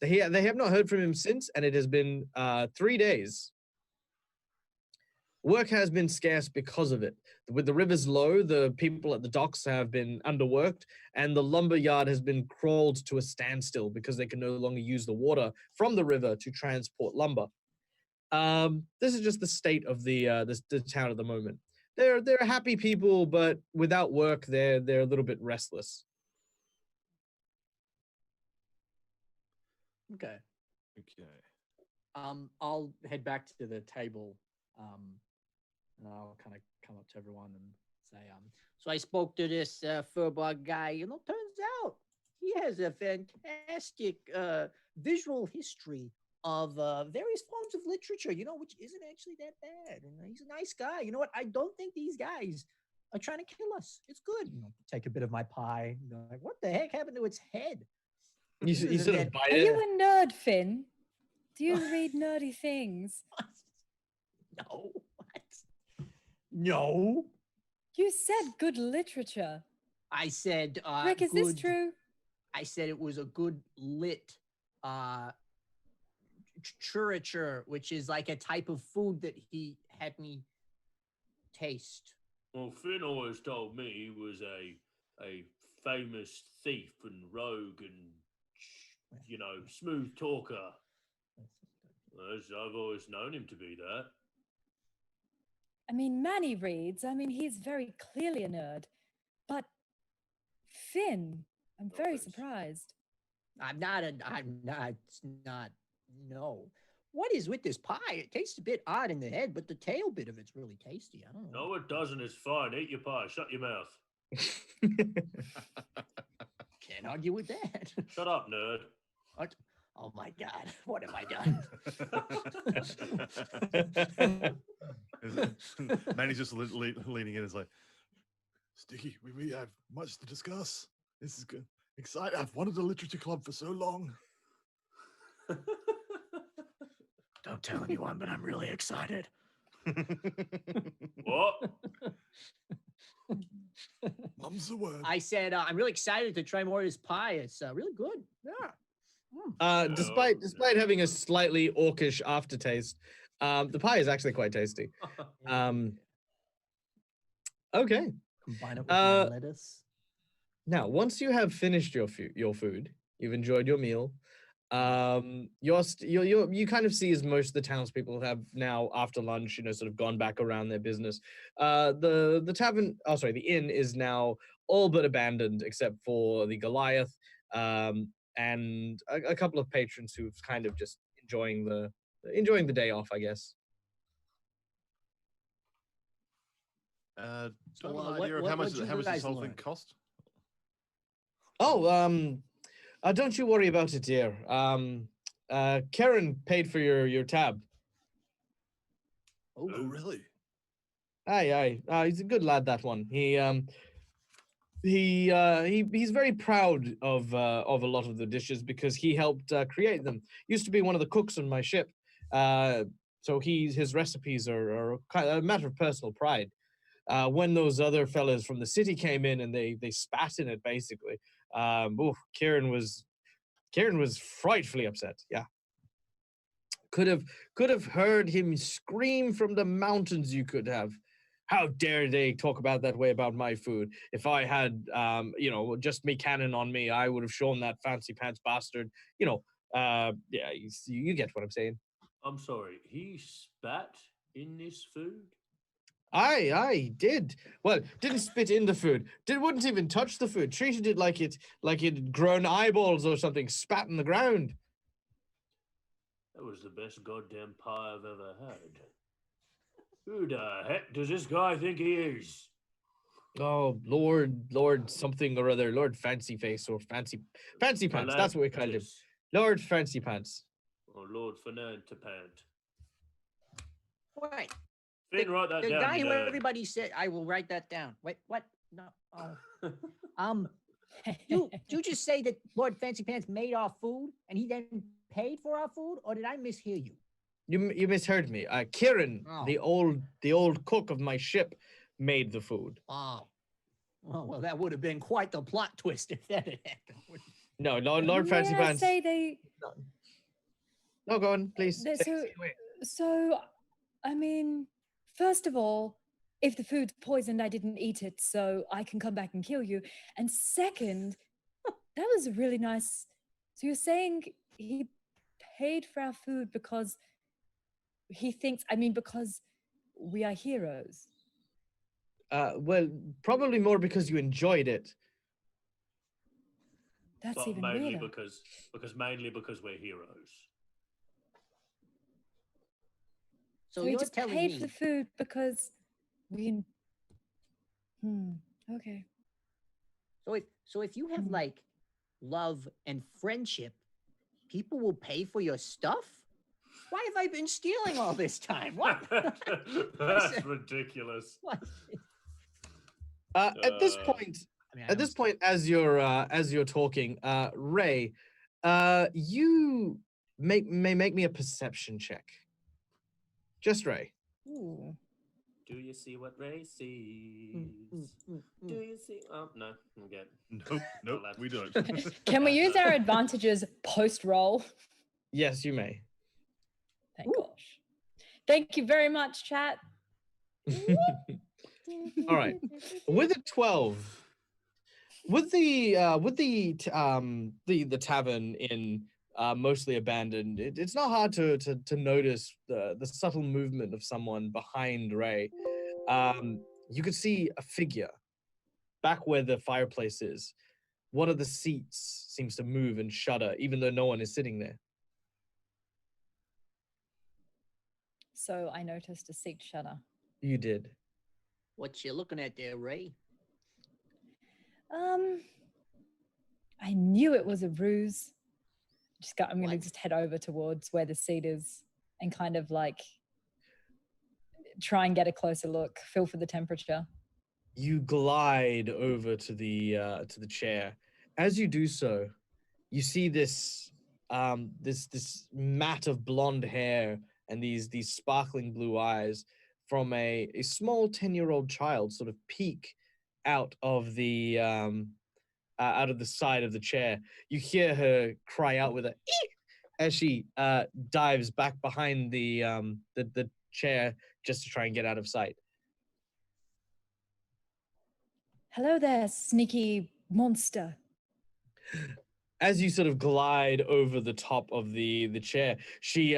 [SPEAKER 1] They have not heard from him since, and it has been 3 days. Work has been scarce because of it. With the rivers low, the people at the docks have been underworked, and the lumber yard has been crawled to a standstill because they can no longer use the water from the river to transport lumber. This is just the state of the town at the moment. They're happy people, but without work, they're a little bit restless.
[SPEAKER 6] Okay. I'll head back to the table, and I'll kind of come up to everyone and say,
[SPEAKER 4] So I spoke to this furbug guy. Turns out he has a fantastic visual history of various forms of literature, which isn't actually that bad. And he's a nice guy. You know what? I don't think these guys are trying to kill us. It's good.
[SPEAKER 6] take a bit of my pie.
[SPEAKER 4] Like, what the heck happened to its head?
[SPEAKER 1] You sort of bite
[SPEAKER 5] Are
[SPEAKER 1] it.
[SPEAKER 5] you a nerd, Finn? Do you read nerdy things?
[SPEAKER 4] No. What?
[SPEAKER 6] No.
[SPEAKER 5] You said good literature.
[SPEAKER 4] I said,
[SPEAKER 5] Rick, is this true?
[SPEAKER 4] I said it was a good lit literature, which is like a type of food that he had me taste.
[SPEAKER 3] Well, Finn always told me he was a famous thief and rogue and, smooth talker. I've always known him to be that.
[SPEAKER 5] I mean, Manny reads. I mean, he's very clearly a nerd. But Finn, I'm very surprised.
[SPEAKER 4] I'm not, no. What is with this pie? It tastes a bit odd in the head, but the tail bit of it's really tasty. I don't know.
[SPEAKER 3] No, it doesn't. It's fine. Eat your pie. Shut your mouth.
[SPEAKER 4] Can't argue with that.
[SPEAKER 3] Shut up, nerd.
[SPEAKER 4] What? Oh my God, what have I done?
[SPEAKER 2] Manny's just leaning in. It's like,
[SPEAKER 7] Sticky, we have much to discuss. This is good. Exciting. I've wanted a literature club for so long.
[SPEAKER 4] Don't tell anyone, but I'm really excited.
[SPEAKER 3] What?
[SPEAKER 7] Mum's the word.
[SPEAKER 4] I said I'm really excited to try more of this pie. It's really good. Yeah.
[SPEAKER 1] Despite having a slightly orcish aftertaste, the pie is actually quite tasty. Okay.
[SPEAKER 6] Combine it with my
[SPEAKER 1] Uh,
[SPEAKER 6] lettuce.
[SPEAKER 1] Now, once you have finished your food, you've enjoyed your meal. You kind of see as most of the townspeople have now after lunch, sort of gone back around their business. The tavern, the inn is now all but abandoned except for the Goliath, and a couple of patrons who've kind of just enjoying the day off, I guess.
[SPEAKER 2] Do I have
[SPEAKER 4] So,
[SPEAKER 2] an
[SPEAKER 4] what-
[SPEAKER 2] idea of
[SPEAKER 4] what-
[SPEAKER 2] how much
[SPEAKER 4] what'd you
[SPEAKER 2] this
[SPEAKER 4] guys
[SPEAKER 2] whole thing
[SPEAKER 4] learn?
[SPEAKER 2] cost?
[SPEAKER 1] Oh, don't you worry about it, dear. Karen paid for your tab.
[SPEAKER 7] Oh, really?
[SPEAKER 1] Aye. He's a good lad, that one. He's very proud of a lot of the dishes because he helped create them. Used to be one of the cooks on my ship. So his recipes are kind of a matter of personal pride. When those other fellas from the city came in and they spat in it, basically. Kieran was frightfully upset. Yeah. Could have heard him scream from the mountains. You could have. How dare they talk about that way about my food? If I had, just me cannon on me, I would have shown that fancy pants bastard. Yeah, you get what I'm saying.
[SPEAKER 3] I'm sorry. He spat in this food?
[SPEAKER 1] I did. Well, didn't spit in the food. Wouldn't even touch the food. Treated it like it had grown eyeballs or something. Spat in the ground.
[SPEAKER 3] That was the best goddamn pie I've ever had. Who the heck does this guy think he is?
[SPEAKER 1] Oh, Lord something or other. Lord Fancy Face or Fancy Pants. That's what we called him.
[SPEAKER 3] Atlantis.
[SPEAKER 1] Lord Fancy Pants.
[SPEAKER 3] Oh, Lord Fernand Pant.
[SPEAKER 4] Wait.
[SPEAKER 3] Finn, write that
[SPEAKER 4] The
[SPEAKER 3] down.
[SPEAKER 4] guy
[SPEAKER 3] you
[SPEAKER 4] who
[SPEAKER 3] know.
[SPEAKER 4] everybody said, I will write that down. Wait, what? No. Oh. You just say that Lord Fancy Pants made our food and he then paid for our food, or did I mishear you?
[SPEAKER 1] You misheard me. Kieran,
[SPEAKER 4] Oh.
[SPEAKER 1] the old cook of my ship, made the food.
[SPEAKER 4] Oh. Well, that would have been quite the plot twist if that had happened.
[SPEAKER 1] No, Lord Fancy
[SPEAKER 5] May I
[SPEAKER 1] Pants.
[SPEAKER 5] say they?
[SPEAKER 1] No, go on, please.
[SPEAKER 5] So, I mean, first of all, if the food's poisoned, I didn't eat it, so I can come back and kill you. And second, that was really nice. So you're saying he paid for our food because he thinks, because we are heroes.
[SPEAKER 1] Well, probably more because you enjoyed it.
[SPEAKER 5] That's
[SPEAKER 3] But
[SPEAKER 5] even
[SPEAKER 3] mainly
[SPEAKER 5] weirder.
[SPEAKER 3] mainly because we're heroes.
[SPEAKER 4] So
[SPEAKER 5] he
[SPEAKER 4] you're
[SPEAKER 5] just
[SPEAKER 4] telling
[SPEAKER 5] paid
[SPEAKER 4] me
[SPEAKER 5] for the food because we. Okay.
[SPEAKER 4] So if you have like love and friendship, people will pay for your stuff? Why have I been stealing all this time? What?
[SPEAKER 3] That's ridiculous.
[SPEAKER 4] What?
[SPEAKER 1] At this point, as you're talking, Ray, you may make me a perception check. Just Ray.
[SPEAKER 5] Ooh.
[SPEAKER 3] Do you see what Ray sees? Do you see? Oh no, I'm good.
[SPEAKER 2] Nope, we don't.
[SPEAKER 5] Can we use our advantages post roll?
[SPEAKER 1] Yes, you may.
[SPEAKER 5] Thank gosh. Thank you very much, chat.
[SPEAKER 1] All right. With a 12, with the tavern in mostly abandoned, it's not hard to notice the subtle movement of someone behind Ray. You could see a figure back where the fireplace is. One of the seats seems to move and shudder, even though no one is sitting there.
[SPEAKER 5] So I noticed a seat shudder.
[SPEAKER 1] You did.
[SPEAKER 4] What you looking at there, Ray?
[SPEAKER 5] I knew it was a ruse. I'm going to
[SPEAKER 4] What?
[SPEAKER 5] just head over towards where the seat is and kind of like try and get a closer look, feel for the temperature.
[SPEAKER 1] You glide over to the chair. As you do so, you see this this mat of blonde hair and these sparkling blue eyes. from a small 10-year-old child sort of peek out of the side of the chair. You hear her cry out with a "Eek!" as she dives back behind the chair just to try and get out of sight.
[SPEAKER 5] Hello there, sneaky monster.
[SPEAKER 1] As you sort of glide over the top of the chair, she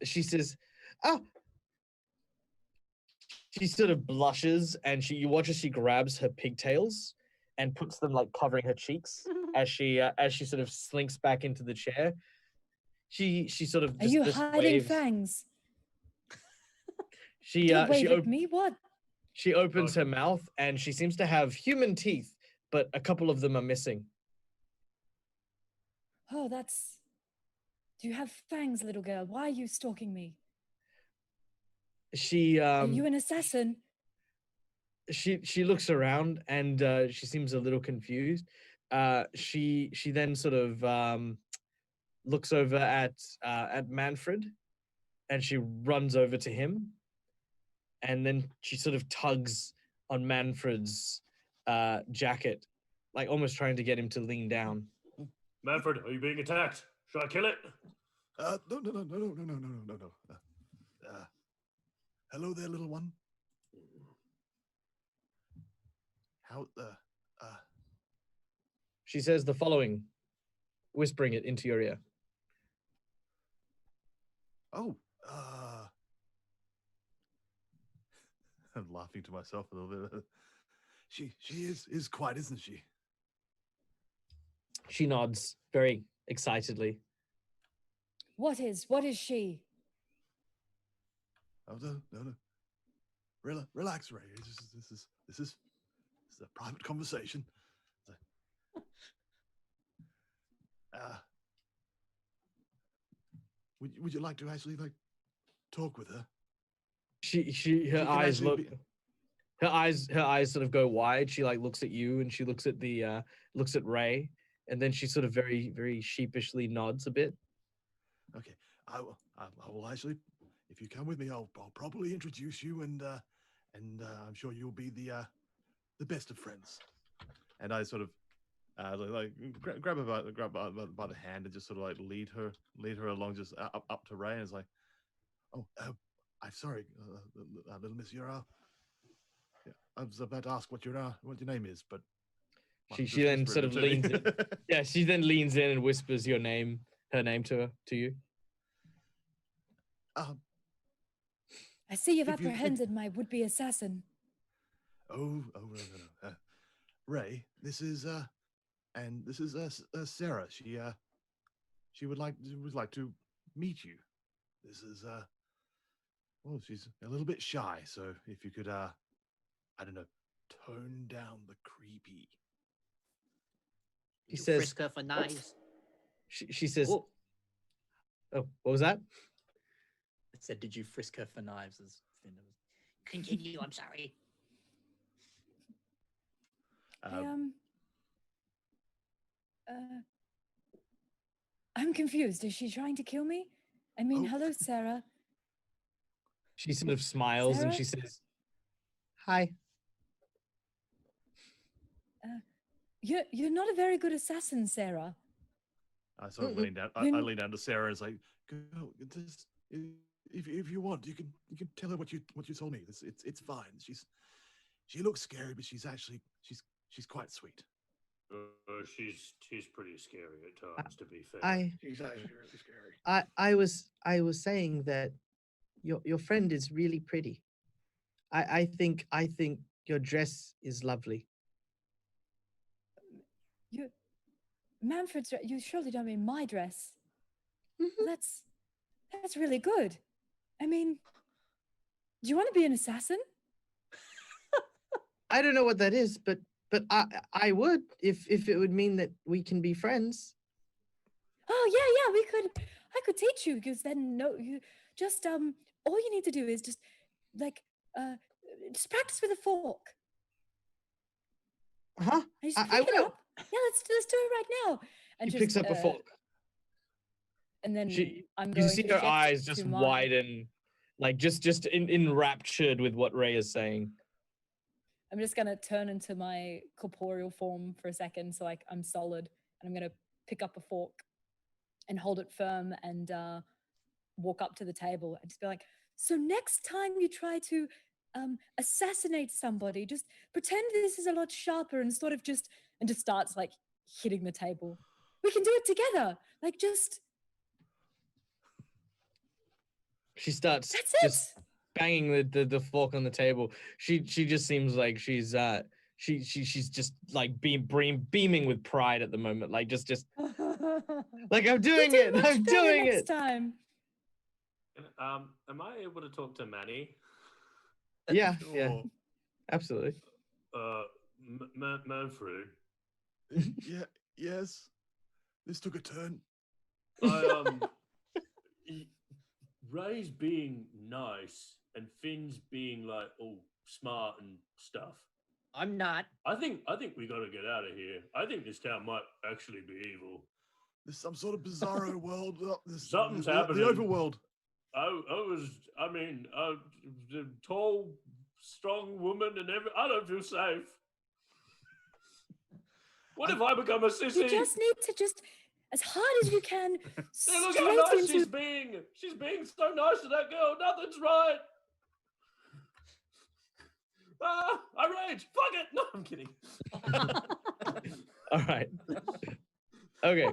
[SPEAKER 1] says, "Oh." She sort of blushes, and you watch as she grabs her pigtails and puts them like covering her cheeks as she sort of slinks back into the chair. She sort of
[SPEAKER 5] Are you hiding fangs?
[SPEAKER 1] She
[SPEAKER 5] Don't wave at me. What?
[SPEAKER 1] She opens her mouth, and she seems to have human teeth, but a couple of them are missing.
[SPEAKER 5] Oh, that's... Do you have fangs, little girl? Why are you stalking me? Are you an assassin?
[SPEAKER 1] She looks around, and she seems a little confused. She then sort of looks over at Manfred, and she runs over to him, and then she sort of tugs on Manfred's jacket, like almost trying to get him to lean down.
[SPEAKER 3] Manfred, are you being attacked? Should I kill it?
[SPEAKER 7] No. Hello there, little one. How,
[SPEAKER 1] She says the following, whispering it into your ear.
[SPEAKER 7] Oh,
[SPEAKER 2] I'm laughing to myself a little bit.
[SPEAKER 7] she is quite, isn't she?
[SPEAKER 1] She nods very excitedly.
[SPEAKER 5] What is she?
[SPEAKER 7] Oh, no. Relax, Ray. This is a private conversation. Would you like to actually talk with her?
[SPEAKER 1] Her eyes look. Her eyes sort of go wide. She looks at you, and she looks at looks at Ray, and then she sort of very, very sheepishly nods a bit.
[SPEAKER 7] Okay, I will actually, if you come with me, I'll properly introduce you, and I'm sure you'll be the best of friends.
[SPEAKER 2] And I sort of grab her by the hand and just sort of lead her along just up to Ray, and it's like,
[SPEAKER 7] oh, I'm sorry, little miss, yeah, I was about to ask what your name is, but
[SPEAKER 1] she then sort of leans in. Yeah, she then leans in and whispers her name to you.
[SPEAKER 5] I see you've apprehended my would-be assassin.
[SPEAKER 7] Oh, no. Ray, this is Sarah. She would like to meet you. This is well, she's a little bit shy, so if you could I don't know, tone down the creepy.
[SPEAKER 4] She says, frisk her for knives.
[SPEAKER 1] She says, oh, what was that?
[SPEAKER 6] I said, did you frisk her for knives?
[SPEAKER 4] Continue, I'm sorry.
[SPEAKER 5] I'm confused. Is she trying to kill me? I mean, hello, Sarah.
[SPEAKER 1] She sort of smiles, Sarah? And she says, hi.
[SPEAKER 5] You're not a very good assassin, Sarah.
[SPEAKER 2] I sort of lean down. I lean down to Sarah and say,
[SPEAKER 7] "Girl, if you want, you can tell her what you told me. It's fine. She looks scary, but she's quite sweet.
[SPEAKER 3] She's pretty scary at times, to be fair.
[SPEAKER 7] She's actually really scary.
[SPEAKER 8] I was saying that your friend is really pretty. I think your dress is lovely.
[SPEAKER 5] Manfred's. You surely don't mean my dress. Mm-hmm. That's really good. I mean, do you want to be an assassin?
[SPEAKER 8] I don't know what that is, but I would if it would mean that we can be friends.
[SPEAKER 5] Oh yeah, I could teach you, because then you just all you need to do is just practice with a fork.
[SPEAKER 8] Huh?
[SPEAKER 5] I will. Up. Yeah, let's do it right now. And
[SPEAKER 1] she picks up a fork.
[SPEAKER 5] And then
[SPEAKER 1] you see her eyes just widen like just enraptured with what Ray is saying.
[SPEAKER 5] I'm just gonna turn into my corporeal form for a second, so like I'm solid, and I'm gonna pick up a fork and hold it firm and walk up to the table and just be like, so next time you try to assassinate somebody, just pretend this is a lot sharper and sort of just starts like hitting the table. We can do it together. Like just.
[SPEAKER 1] She starts
[SPEAKER 5] That's
[SPEAKER 1] just banging the fork on the table. She just seems like she's just like beaming with pride at the moment. Like just like I'm doing it. I'm doing
[SPEAKER 5] next
[SPEAKER 1] it.
[SPEAKER 5] Time.
[SPEAKER 3] Am I able to talk to Manny?
[SPEAKER 1] Yeah,
[SPEAKER 2] Sure.
[SPEAKER 1] yeah, absolutely.
[SPEAKER 3] Manfred.
[SPEAKER 7] Yeah, yes. This took a turn.
[SPEAKER 3] Ray's being nice and Finn's being like all smart and stuff.
[SPEAKER 4] I'm not.
[SPEAKER 3] I think we gotta get out of here. I think this town might actually be evil.
[SPEAKER 7] There's some sort of bizarro world.
[SPEAKER 3] Something's
[SPEAKER 7] the
[SPEAKER 3] happening.
[SPEAKER 7] overworld.
[SPEAKER 3] The tall, strong woman and I don't feel safe. What if I become a sissy?
[SPEAKER 5] You just need to just, as hard as you can,
[SPEAKER 3] Hey, look how nice she's being. She's being so nice to that girl. Nothing's right. I rage. Fuck it. No, I'm kidding.
[SPEAKER 1] All right. Okay.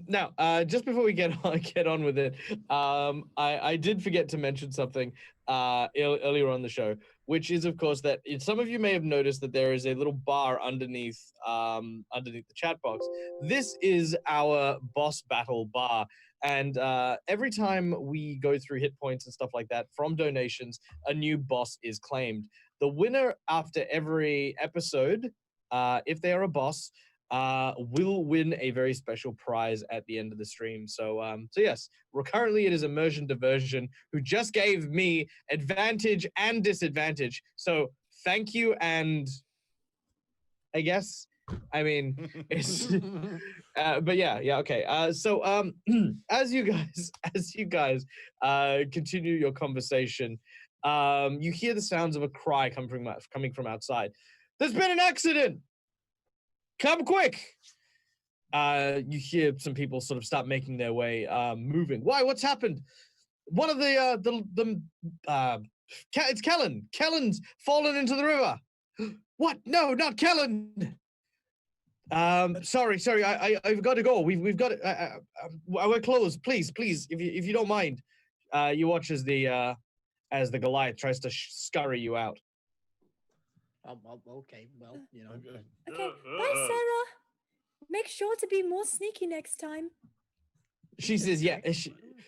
[SPEAKER 1] Now, just before we get on with it, I did forget to mention something earlier on the show, which is, of course, that some of you may have noticed that there is a little bar underneath the chat box. This is our boss battle bar, and every time we go through hit points and stuff like that from donations, a new boss is claimed. The winner after every episode, if they are a boss, will win a very special prize at the end of the stream. So yes, currently it is Immersion Diversion, who just gave me advantage and disadvantage. So thank you, and I guess, I mean, it's, but yeah, okay. So as you guys continue your conversation, you hear the sounds of a cry coming from outside. There's been an accident. Come quick! You hear some people sort of start making their way, moving. Why? What's happened? One of it's Kellen. Kellen's fallen into the river. What? No, not Kellen. Sorry. I've got to go. We've got to. We're closed. Please, if you don't mind. You watch as the Goliath tries to scurry you out.
[SPEAKER 4] Okay, well, you know.
[SPEAKER 5] Okay, bye, Sarah. Make sure to be more sneaky next time.
[SPEAKER 1] She says, yeah.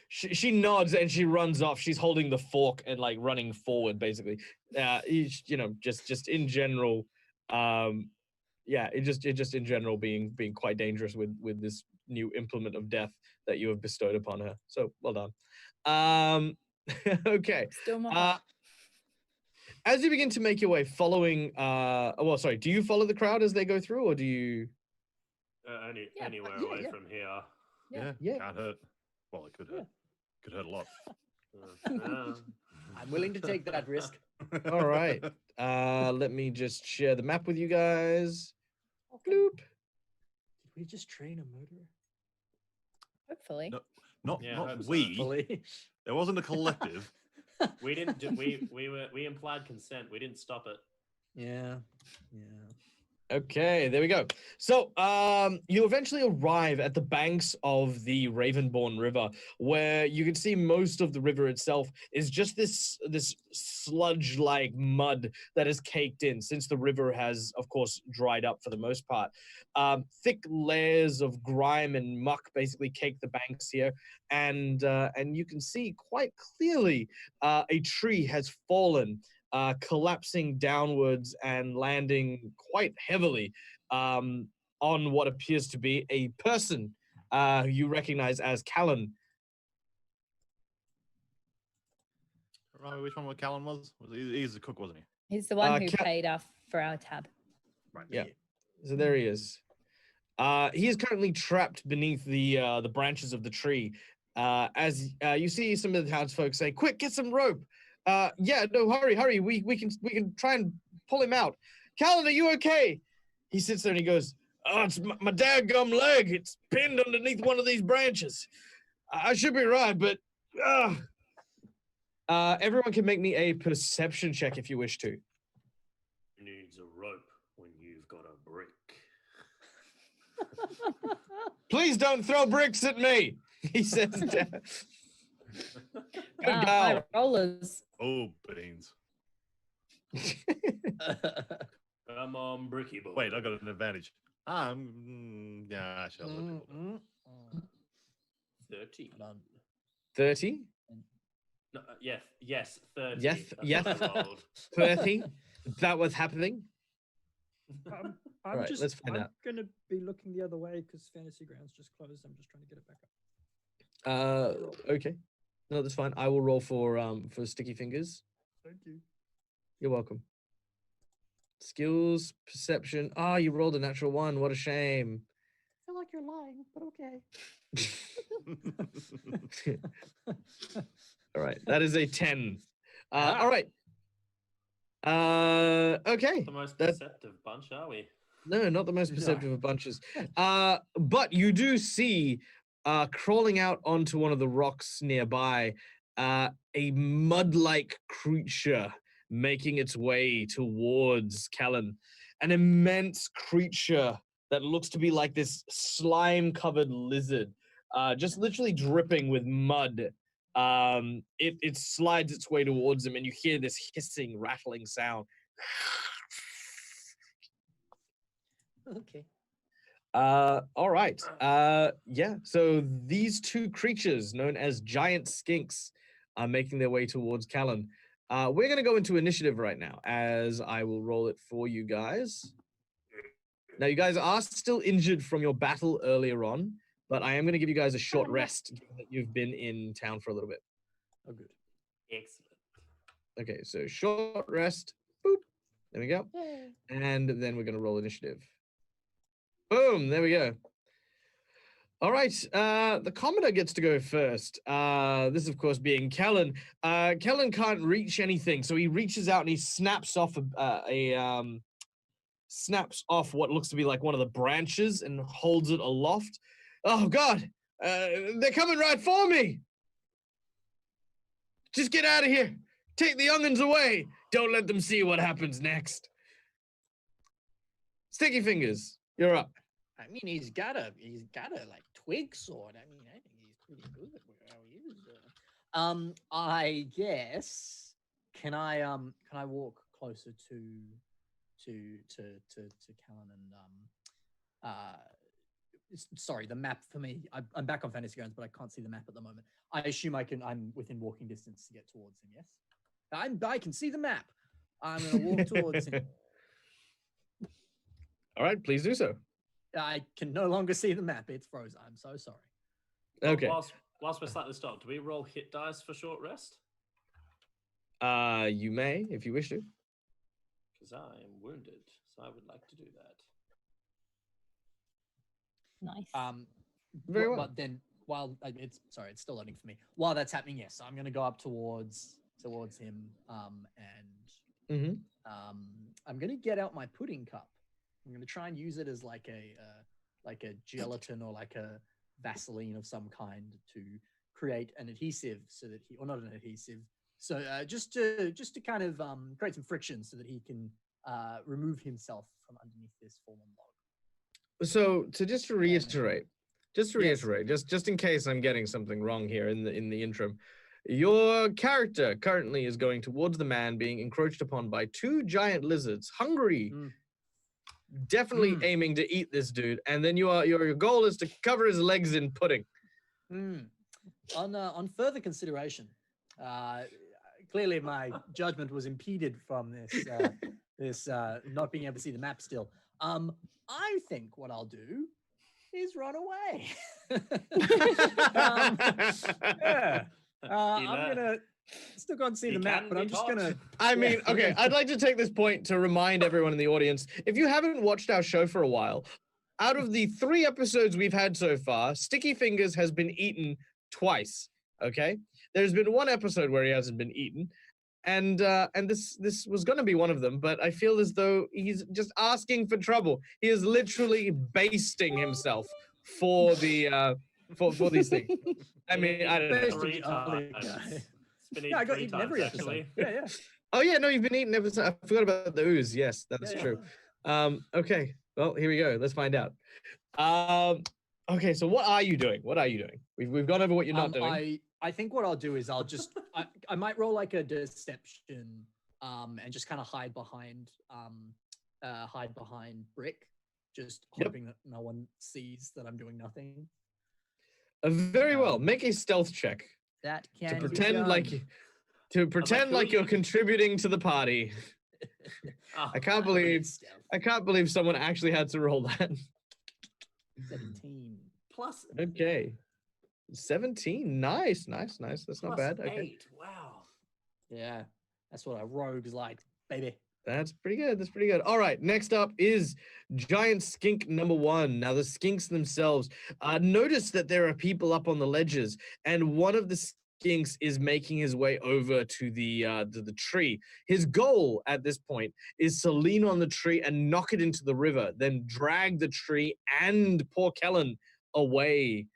[SPEAKER 1] She nods and she runs off. She's holding the fork and like running forward, basically. Just in general, it just in general being quite dangerous with this new implement of death that you have bestowed upon her. So well done. Okay.
[SPEAKER 5] Still my
[SPEAKER 1] As you begin to make your way following, do you follow the crowd as they go through, or do you?
[SPEAKER 3] Anywhere away from here.
[SPEAKER 1] Yeah.
[SPEAKER 2] Can't hurt. Well, it could hurt. Could hurt a lot.
[SPEAKER 4] I'm willing to take that risk.
[SPEAKER 1] All right. Let me just share the map with you guys. Bloop.
[SPEAKER 4] Did we just train a murderer?
[SPEAKER 5] Hopefully.
[SPEAKER 2] No,
[SPEAKER 3] Yeah,
[SPEAKER 2] not
[SPEAKER 3] hope so.
[SPEAKER 2] we. There wasn't a collective.
[SPEAKER 3] We didn't do, we implied consent. We didn't stop it.
[SPEAKER 4] Yeah.
[SPEAKER 1] Okay, there we go. So, you eventually arrive at the banks of the Ravenborn River, where you can see most of the river itself is just this sludge-like mud that is caked in, since the river has, of course, dried up for the most part. Thick layers of grime and muck basically cake the banks here, and you can see quite clearly a tree has fallen, collapsing downwards and landing quite heavily on what appears to be a person who you recognize as Callan.
[SPEAKER 2] Remember which one Callan was? He's the cook, wasn't he?
[SPEAKER 5] He's the one who paid us for our tab.
[SPEAKER 2] Right.
[SPEAKER 1] Yeah. So there he is. He is currently trapped beneath the branches of the tree, as you see some of the townsfolk say, "Quick, get some rope." Yeah, no, hurry. We can try and pull him out. Callan, are you okay? He sits there and he goes, "Oh, it's my dadgum leg. It's pinned underneath one of these branches. I should be right, but everyone can make me a perception check if you wish to.
[SPEAKER 3] Who needs a rope when you've got a brick?
[SPEAKER 1] Please don't throw bricks at me," he says. Good
[SPEAKER 5] High
[SPEAKER 1] gal.
[SPEAKER 5] rollers.
[SPEAKER 2] Oh, beans.
[SPEAKER 3] Come on, Bricky boy.
[SPEAKER 2] Wait, I got an advantage. Yeah, I shall look.
[SPEAKER 3] 30.
[SPEAKER 1] 30?
[SPEAKER 3] No, yes, 30.
[SPEAKER 1] Yes,
[SPEAKER 3] That's
[SPEAKER 1] yes.
[SPEAKER 3] what I rolled.
[SPEAKER 1] 30? That was happening?
[SPEAKER 6] I'm
[SPEAKER 1] Right,
[SPEAKER 6] just,
[SPEAKER 1] let's find
[SPEAKER 6] I'm
[SPEAKER 1] out.
[SPEAKER 6] gonna be looking the other way because Fantasy Grounds just closed. I'm just trying to get it back up.
[SPEAKER 1] Okay. No, that's fine. I will roll for Sticky Fingers.
[SPEAKER 6] Thank you.
[SPEAKER 1] You're welcome. Skills, perception. Ah, you rolled a natural 1. What a shame.
[SPEAKER 6] I feel like you're lying, but okay.
[SPEAKER 1] All right, that is a 10. All right. Okay.
[SPEAKER 3] The most
[SPEAKER 1] That-
[SPEAKER 3] perceptive bunch, are we?
[SPEAKER 1] No, not the most perceptive of bunches. But you do see, crawling out onto one of the rocks nearby, a mud-like creature making its way towards Callan. An immense creature that looks to be like this slime-covered lizard, just literally dripping with mud. It slides its way towards him, and you hear this hissing, rattling sound.
[SPEAKER 4] Okay.
[SPEAKER 1] All right. Yeah. So these two creatures, known as giant skinks, are making their way towards Callan. We're going to go into initiative right now, as I will roll it for you guys. Now, you guys are still injured from your battle earlier on, but I am going to give you guys a short rest, given that you've been in town for a little bit.
[SPEAKER 6] Oh, good.
[SPEAKER 3] Excellent.
[SPEAKER 1] Okay, so short rest. Boop. There we go. And then we're going to roll initiative. Boom. There we go. All right. The commoner gets to go first. This, of course, being Callan. Callan can't reach anything, so he reaches out and he snaps off snaps off what looks to be like one of the branches and holds it aloft. Oh, God. They're coming right for me. Just get out of here. Take the young'uns away. Don't let them see what happens next. Sticky Fingers, you're up.
[SPEAKER 4] I mean, he's got a like twig sword. I mean, I think he's pretty good at how he is. I guess can I walk closer to Callan and sorry, the map for me. I'm back on Fantasy Grounds, but I can't see the map at the moment. I assume I'm within walking distance to get towards him. Yes, I can see the map. I'm gonna walk towards him.
[SPEAKER 1] All right, please do so.
[SPEAKER 4] I can no longer see the map. It's frozen. I'm so sorry.
[SPEAKER 1] Okay.
[SPEAKER 3] Whilst we're slightly stopped, do we roll hit dice for short rest?
[SPEAKER 1] You may, if you wish to.
[SPEAKER 3] Because I am wounded, so I would like to do that.
[SPEAKER 5] Nice.
[SPEAKER 1] Very well.
[SPEAKER 4] But then, it's still loading for me. While that's happening, yes, I'm gonna go up towards him, and I'm gonna get out my pudding cup. I'm gonna try and use it as like a gelatin or like a Vaseline of some kind to create an adhesive, so that or not an adhesive. So just to kind of create some friction so that he can remove himself from underneath this fallen log.
[SPEAKER 1] So to reiterate, just in case I'm getting something wrong here in the interim, your character currently is going towards the man being encroached upon by two giant lizards, hungry, definitely aiming to eat this dude, and then your goal is to cover his legs in pudding.
[SPEAKER 4] On further consideration, clearly my judgment was impeded from this not being able to see the map still. I think what I'll do is run away. I'm gonna still can't see the map, but I'm just gonna.
[SPEAKER 1] I mean, okay, I'd like to take this point to remind everyone in the audience, if you haven't watched our show for a while, out of the 3 episodes we've had so far, Sticky Fingers has been eaten twice. Okay, there's been one episode where he hasn't been eaten, and this was going to be one of them, but I feel as though he's just asking for trouble. He is literally basting himself for the for these things. I mean, I don't know.
[SPEAKER 3] Three times. It's been
[SPEAKER 6] Yeah, I
[SPEAKER 3] eaten
[SPEAKER 6] got
[SPEAKER 3] 3
[SPEAKER 6] eaten
[SPEAKER 3] times,
[SPEAKER 6] every episode.
[SPEAKER 3] actually.
[SPEAKER 6] Yeah.
[SPEAKER 1] Oh yeah, no, you've been eating ever since. I forgot about the ooze. Yes, that's
[SPEAKER 6] Yeah,
[SPEAKER 1] true. Okay, well, here we go. Let's find out. Okay, so what are you doing? What are you doing? We've gone over what you're not doing.
[SPEAKER 6] I think what I'll do is I'll just I might roll like a deception, and just kind of hide behind Brick, just hoping that no one sees that I'm doing nothing.
[SPEAKER 1] Very well. Make a stealth check
[SPEAKER 4] That
[SPEAKER 1] to
[SPEAKER 4] can
[SPEAKER 1] pretend like you're contributing to the party.
[SPEAKER 3] Oh,
[SPEAKER 1] I can't believe someone actually had to roll that.
[SPEAKER 6] 17.
[SPEAKER 3] plus
[SPEAKER 1] Okay. 17. Nice. That's not
[SPEAKER 3] plus
[SPEAKER 1] bad. Okay.
[SPEAKER 3] 8. Wow.
[SPEAKER 6] Yeah, that's what a rogue's like, baby.
[SPEAKER 1] That's pretty good. All right, next up is Giant Skink number 1. Now, the skinks themselves, notice that there are people up on the ledges, and one of the skinks is making his way over to the tree. His goal at this point is to lean on the tree and knock it into the river, then drag the tree and poor Kellen away.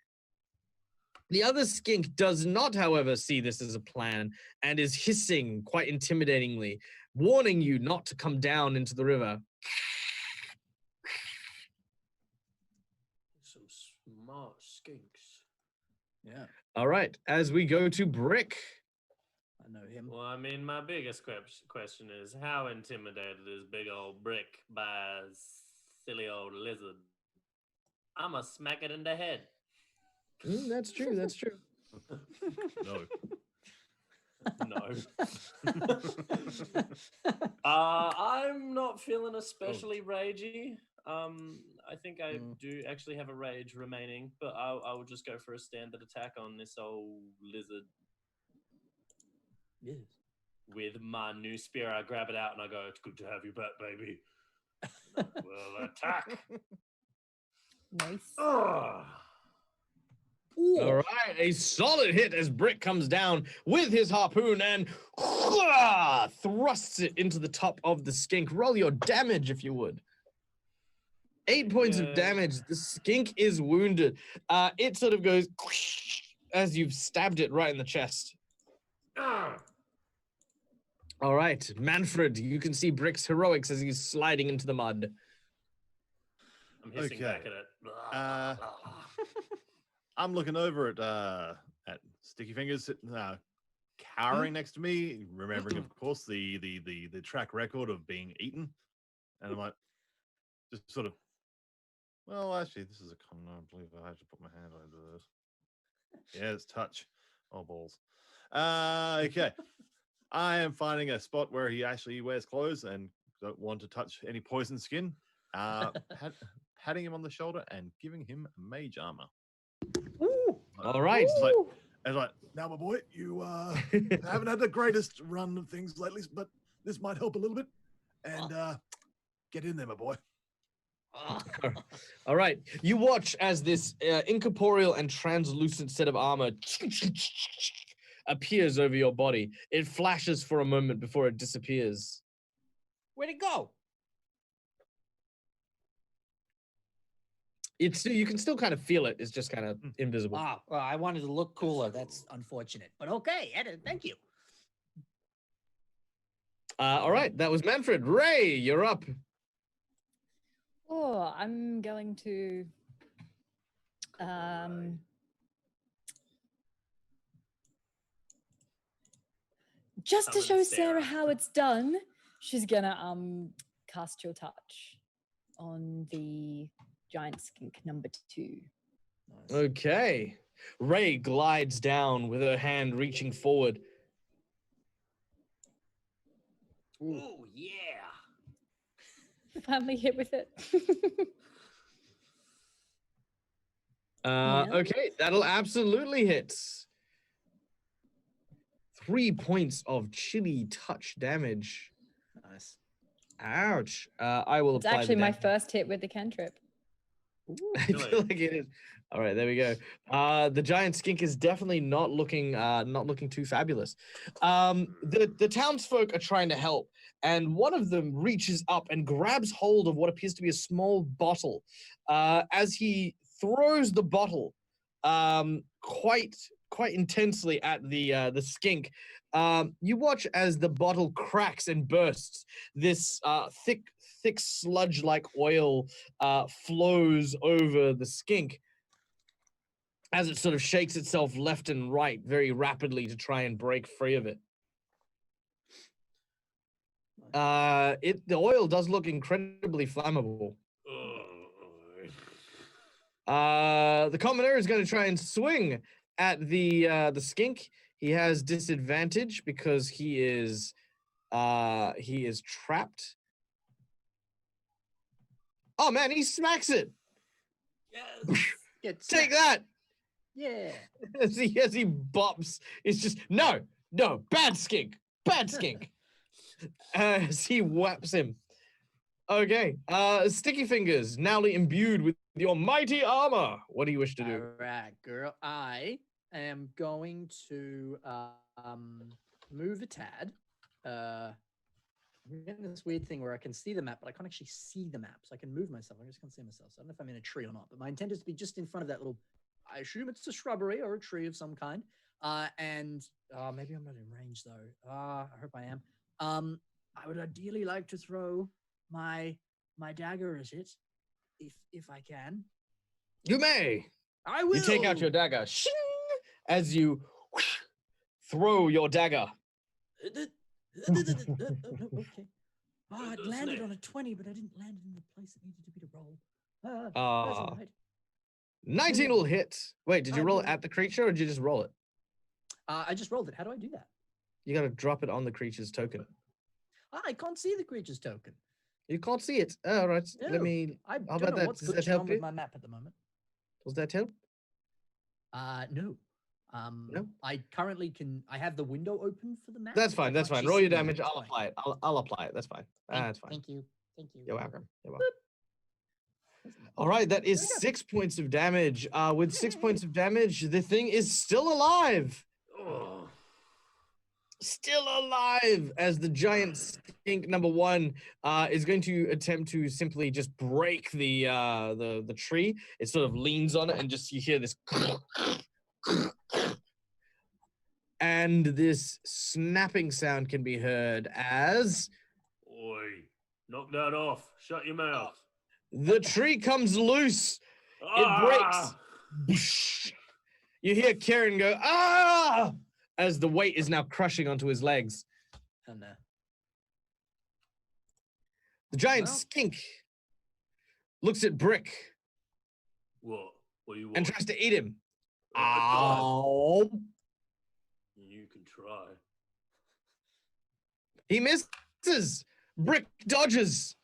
[SPEAKER 1] The other skink does not, however, see this as a plan and is hissing quite intimidatingly, warning you not to come down into the river.
[SPEAKER 3] Some smart skinks.
[SPEAKER 6] Yeah,
[SPEAKER 1] All right, as we go to Brick.
[SPEAKER 6] I know him.
[SPEAKER 3] Well, I mean, my biggest question is how intimidated is big old Brick by a silly old lizard? I'ma smack it in the head.
[SPEAKER 1] That's true.
[SPEAKER 2] No.
[SPEAKER 3] No. I'm not feeling especially ragey. I think I do actually have a rage remaining, but I will just go for a standard attack on this old lizard.
[SPEAKER 6] Yes.
[SPEAKER 3] With my new spear, I grab it out and I go, "It's good to have you back, baby." Well, attack.
[SPEAKER 5] Nice.
[SPEAKER 3] Ugh.
[SPEAKER 1] All right, a solid hit as Brick comes down with his harpoon and thrusts it into the top of the skink. Roll your damage, if you would. 8 points of damage. The skink is wounded. It sort of goes as you've stabbed it right in the chest.
[SPEAKER 3] Ugh.
[SPEAKER 1] All right, Manfred, you can see Brick's heroics as he's sliding into the mud.
[SPEAKER 3] I'm hissing
[SPEAKER 2] Okay.
[SPEAKER 3] back at it.
[SPEAKER 2] I'm looking over at Stickyfingers sitting cowering next to me, remembering, of course, the track record of being eaten, and I'm like, just sort of, well, actually, this is a common. I believe I have to put my hand over this. Yeah, it's touch. Oh balls. Okay, I am finding a spot where he actually wears clothes and don't want to touch any poison skin. Patting him on the shoulder and giving him mage armor.
[SPEAKER 1] All right.
[SPEAKER 2] It's like,
[SPEAKER 7] Now, my boy, you haven't had the greatest run of things lately, but this might help a little bit. And get in there, my boy.
[SPEAKER 1] All right. You watch as this incorporeal and translucent set of armor appears over your body. It flashes for a moment before it disappears.
[SPEAKER 4] Where'd it go?
[SPEAKER 1] You can still kind of feel it. It's just kind of invisible.
[SPEAKER 4] Ah, well, I wanted to look cooler. That's unfortunate. But okay, thank you.
[SPEAKER 1] All right. That was Manfred. Ray, you're up.
[SPEAKER 5] Oh, I'm going to just to
[SPEAKER 3] Summon
[SPEAKER 5] show
[SPEAKER 3] Sarah.
[SPEAKER 5] Sarah how it's done, she's gonna cast your touch on the giant skink number 2.
[SPEAKER 1] Okay. Ray glides down with her hand reaching forward.
[SPEAKER 3] Oh yeah.
[SPEAKER 5] Finally hit with it.
[SPEAKER 1] Okay, that'll absolutely hit. 3 points of chilly touch damage.
[SPEAKER 6] Nice.
[SPEAKER 1] Ouch. I will
[SPEAKER 5] It's
[SPEAKER 1] apply
[SPEAKER 5] actually
[SPEAKER 1] the
[SPEAKER 5] my
[SPEAKER 1] damage.
[SPEAKER 5] first hit with the cantrip.
[SPEAKER 1] I feel
[SPEAKER 3] Really?
[SPEAKER 1] like it is. All right, there we go. The giant skink is definitely not looking too fabulous. The townsfolk are trying to help, and one of them reaches up and grabs hold of what appears to be a small bottle. As he throws the bottle quite intensely at the skink, you watch as the bottle cracks and bursts. This thick sludge-like oil flows over the skink as it sort of shakes itself left and right very rapidly to try and break free of it. The oil does look incredibly flammable. The commoner is going to try and swing at the skink. He has disadvantage because he is trapped. Oh man, he smacks it.
[SPEAKER 3] Yes.
[SPEAKER 1] Take that.
[SPEAKER 4] Yeah.
[SPEAKER 1] As he bops, it's just no, bad skink. As he whaps him. Okay, Stickyfingers, now imbued with your mighty armor. What do you wish to do?
[SPEAKER 4] All right, girl. I am going to move a tad. I'm getting this weird thing where I can see the map, but I can't actually see the map. So I can move myself. I just can't see myself. So I don't know if I'm in a tree or not. But my intent is to be just in front of that little. I assume it's a shrubbery or a tree of some kind. And maybe I'm not in range though. I hope I am. I would ideally like to throw my dagger at it, if I can.
[SPEAKER 1] You may.
[SPEAKER 4] I will.
[SPEAKER 1] You take out your dagger. Shing! As you throw your dagger.
[SPEAKER 4] Okay. Oh, it landed on a 20, but I didn't land it in the place it needed to be to roll. That's all right.
[SPEAKER 1] 19 will hit. Wait, did you roll it at the creature or did you just roll it?
[SPEAKER 4] I just rolled it. How do I do that?
[SPEAKER 1] You gotta drop it on the creature's token.
[SPEAKER 4] I can't see the creature's token.
[SPEAKER 1] You can't see it. All right.
[SPEAKER 4] No,
[SPEAKER 1] Let me.
[SPEAKER 4] I
[SPEAKER 1] How
[SPEAKER 4] don't
[SPEAKER 1] about
[SPEAKER 4] know
[SPEAKER 1] that?
[SPEAKER 4] what's
[SPEAKER 1] Does that
[SPEAKER 4] glitching
[SPEAKER 1] help
[SPEAKER 4] on
[SPEAKER 1] you?
[SPEAKER 4] with my map at the moment.
[SPEAKER 1] Does that help?
[SPEAKER 4] No.
[SPEAKER 1] No?
[SPEAKER 4] I currently can. I have the window open for the map.
[SPEAKER 1] That's
[SPEAKER 4] but I
[SPEAKER 1] fine. That's
[SPEAKER 4] can't
[SPEAKER 1] fine.
[SPEAKER 4] actually
[SPEAKER 1] Roll your
[SPEAKER 4] see it.
[SPEAKER 1] damage.
[SPEAKER 4] That's
[SPEAKER 1] I'll
[SPEAKER 4] fine.
[SPEAKER 1] apply it. I'll apply it. That's fine. That's fine.
[SPEAKER 4] Thank you. Thank you.
[SPEAKER 1] You're welcome. You're welcome. All right, that is 6 points of damage. With 6 points of damage, the thing is still alive.
[SPEAKER 3] Oh.
[SPEAKER 1] Still alive, as the giant skink number 1 is going to attempt to simply just break the tree. It sort of leans on it, and just you hear this, and this snapping sound can be heard as
[SPEAKER 3] Oi. Knock that off. Shut your mouth.
[SPEAKER 1] the tree comes loose. It breaks. Boosh. You hear Kieran go, ah! As the weight is now crushing onto his legs.
[SPEAKER 4] Oh no.
[SPEAKER 1] The giant
[SPEAKER 4] Well.
[SPEAKER 1] skink looks at Brick
[SPEAKER 3] What? What do you want?
[SPEAKER 1] and tries to eat him.
[SPEAKER 3] God.
[SPEAKER 1] Ow.
[SPEAKER 3] You can try.
[SPEAKER 1] He misses. Brick dodges.